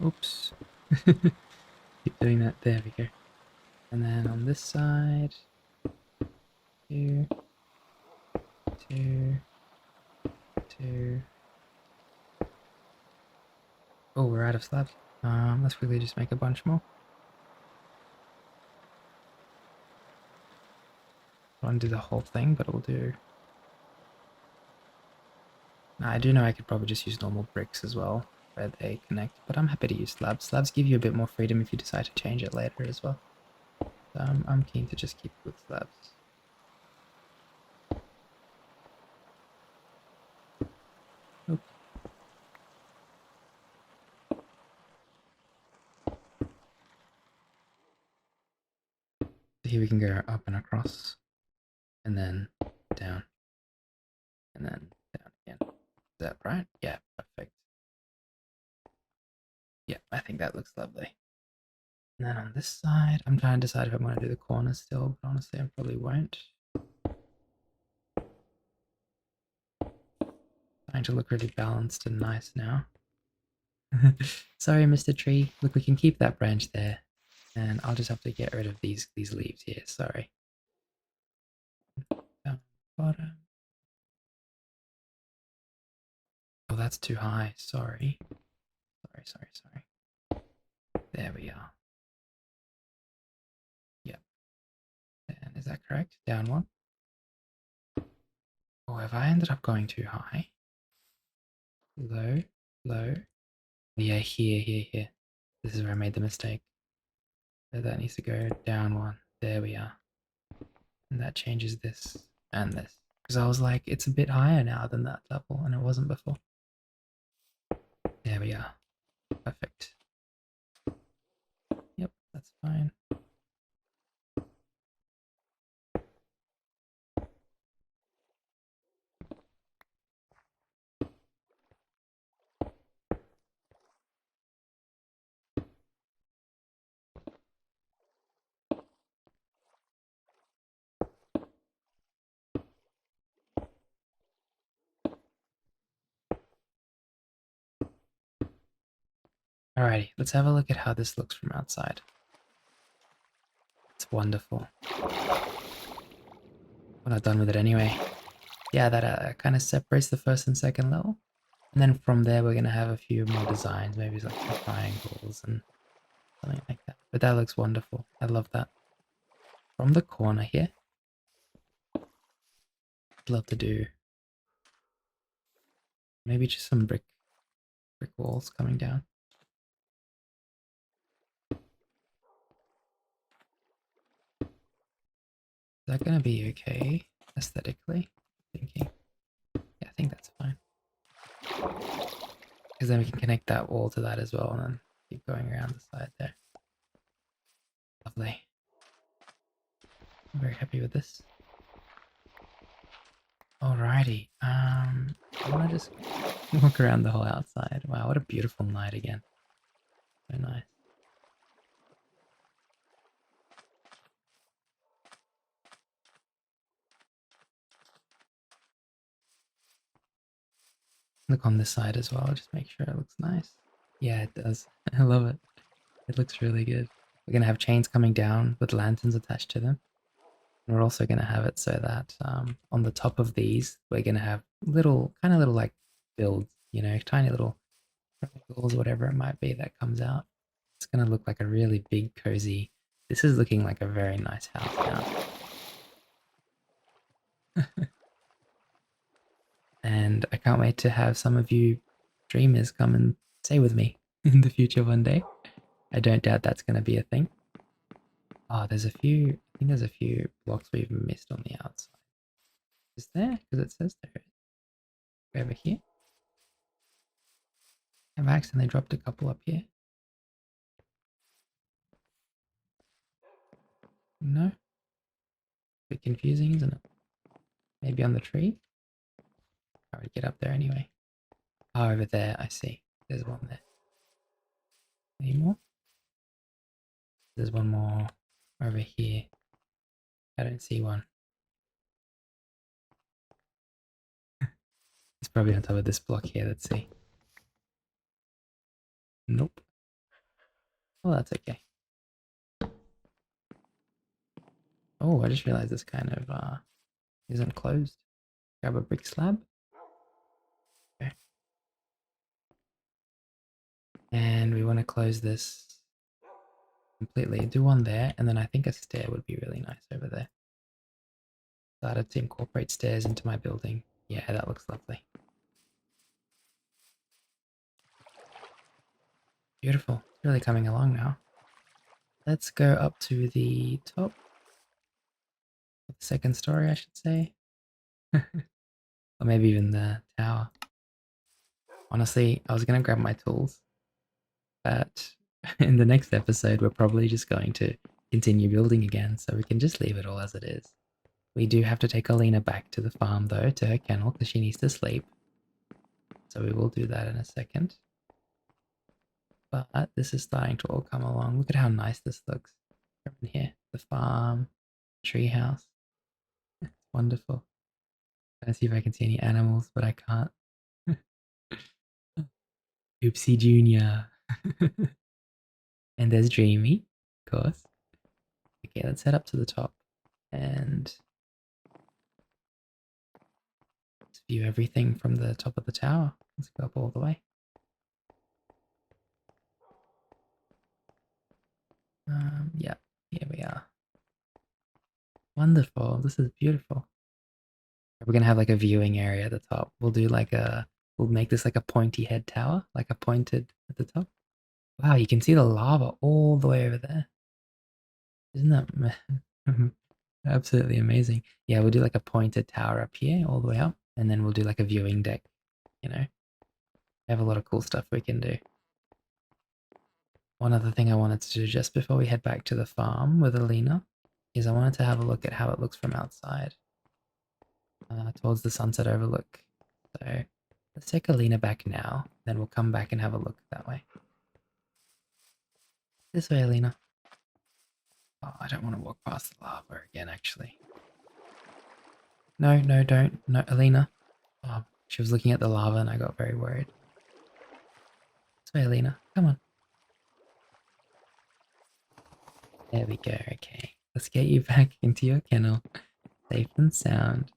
Oops. Keep doing that. There we go. And then on this side, 2, 2, 2. Oh, we're out of slabs. Let's quickly just make a bunch more. I want to do the whole thing, but we'll do... Now, I do know I could probably just use normal bricks as well, where they connect, but I'm happy to use slabs. Slabs give you a bit more freedom if you decide to change it later as well. So I'm keen to just keep with slabs. Oops. So here we can go up and across, and then down, and then down again. Is that right? Yeah, perfect. Yeah, I think that looks lovely. And then on this side, I'm trying to decide if I'm going to do the corner still, but honestly, I probably won't. Trying to look really balanced and nice now. Sorry, Mr. Tree. Look, we can keep that branch there. And I'll just have to get rid of these leaves here. Sorry. Down bottom. Oh, that's too high. Sorry. Sorry. There we are. Yep. And is that correct? Down one. Oh, have I ended up going too high? Low, low. Yeah, here. This is where I made the mistake. So that needs to go down one. There we are. And that changes this and this. Because I was like, it's a bit higher now than that level, and it wasn't before. There we are. Perfect. Yep, that's fine. Alrighty, let's have a look at how this looks from outside. It's wonderful. We're not done with it anyway. Yeah, that kind of separates the first and second level. And then from there, we're going to have a few more designs, maybe like some triangles and something like that. But that looks wonderful. I love that. From the corner here, I'd love to do maybe just some brick walls coming down. Is that going to be okay aesthetically? Thinking. Yeah, I think that's fine. Because then we can connect that wall to that as well and then keep going around the side there. Lovely. I'm very happy with this. Alrighty. I want to just walk around the whole outside. Wow, what a beautiful night again. So nice. Look on this side as well, just make sure it looks nice. Yeah, it does. I love it. It looks really good. We're going to have chains coming down with lanterns attached to them. And we're also going to have it so that on the top of these, we're going to have little like builds, you know, tiny little triangles, whatever it might be that comes out. It's going to look like a really big, cozy. This is looking like a very nice house now. And I can't wait to have some of you dreamers come and stay with me in the future one day. I don't doubt that's going to be a thing. Oh, there's a few, I think there's a few blocks we've missed on the outside. Is there? Because it says there is. Over here. I've accidentally dropped a couple up here. No? A bit confusing, isn't it? Maybe on the tree? I would get up there anyway. Oh, over there, I see. There's one there. Any more? There's one more over here. I don't see one. It's probably on top of this block here, let's see. Nope. Well, that's okay. Oh, I just realized this kind of isn't closed. Grab a brick slab. Okay. And we want to close this completely. Do one there, and then I think a stair would be really nice over there. Started to incorporate stairs into my building. Yeah, that looks lovely. Beautiful. It's really coming along now. Let's go up to the top. The second story, I should say. Or maybe even the tower. Honestly, I was going to grab my tools. But in the next episode, we're probably just going to continue building again. So we can just leave it all as it is. We do have to take Alina back to the farm, though, to her kennel, because she needs to sleep. So we will do that in a second. But this is starting to all come along. Look at how nice this looks from in here. The farm, treehouse. It's wonderful. Let's see if I can see any animals, but I can't. Oopsie Junior. And there's Dreamy, of course. Okay, let's head up to the top and let's view everything from the top of the tower. Let's go up all the way. Yeah, here we are. Wonderful. This is beautiful. We're gonna have like a viewing area at the top. We'll make this like a pointy head tower, like a pointed at the top. Wow, you can see the lava all the way over there. Isn't that absolutely amazing? Yeah, we'll do like a pointed tower up here all the way up, and then we'll do like a viewing deck, you know. We have a lot of cool stuff we can do. One other thing I wanted to do just before we head back to the farm with Alina is I wanted to have a look at how it looks from outside towards the sunset overlook. So let's take Alina back now, then we'll come back and have a look that way. This way, Alina. Oh, I don't want to walk past the lava again, actually. No, no, don't. No, Alina. Oh, she was looking at the lava and I got very worried. This way, Alina. Come on. There we go. Okay. Let's get you back into your kennel. Safe and sound.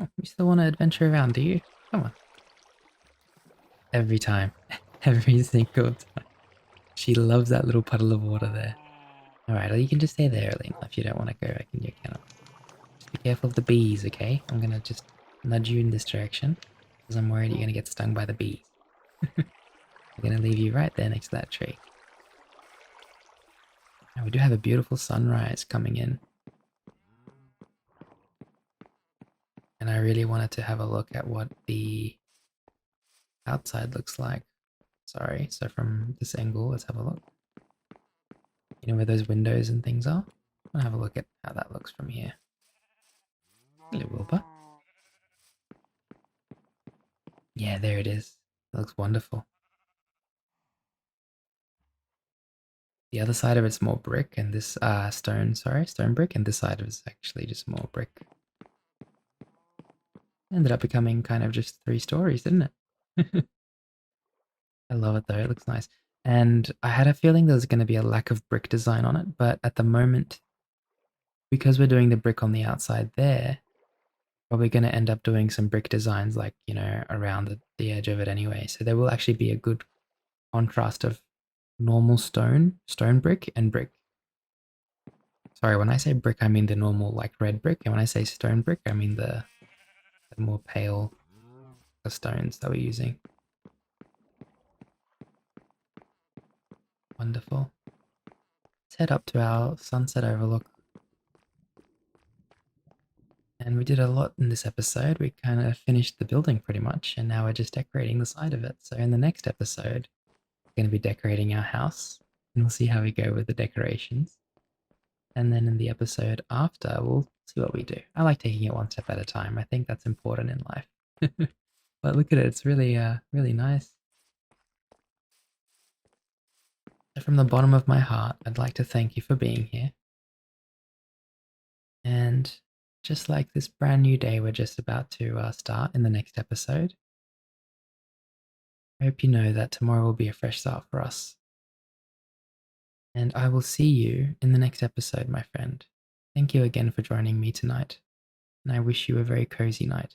Oh, you still want to adventure around, do you? Come on. Every time. Every single time. She loves that little puddle of water there. Alright, well you can just stay there, Alina, if you don't want to go back in your kennel. Just be careful of the bees, okay? I'm gonna just nudge you in this direction, because I'm worried you're gonna get stung by the bees. I'm gonna leave you right there next to that tree. And we do have a beautiful sunrise coming in. And I really wanted to have a look at what the outside looks like. Sorry, so from this angle, let's have a look. You know where those windows and things are? I'll have a look at how that looks from here. Hello, Wilbur. Yeah, there it is. It looks wonderful. The other side of it's more brick and this stone brick, and this side of it's actually just more brick. Ended up becoming kind of just 3 stories, didn't it? I love it though, it looks nice. And I had a feeling there was going to be a lack of brick design on it, but at the moment, because we're doing the brick on the outside there, probably going to end up doing some brick designs like, you know, around the edge of it anyway. So there will actually be a good contrast of normal stone brick, and brick. Sorry, when I say brick, I mean the normal like red brick, and when I say stone brick, I mean the more pale stones that we're using. Wonderful. Let's head up to our sunset overlook. And we did a lot in this episode. We kind of finished the building pretty much, and now we're just decorating the side of it. So in the next episode, we're going to be decorating our house, and we'll see how we go with the decorations. And then in the episode after, we'll see what we do. I like taking it one step at a time. I think that's important in life. But look at it, it's really, really nice. So from the bottom of my heart, I'd like to thank you for being here. And just like this brand new day we're just about to start in the next episode, I hope you know that tomorrow will be a fresh start for us. And I will see you in the next episode, my friend. Thank you again for joining me tonight, and I wish you a very cozy night.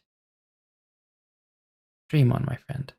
Dream on, my friend.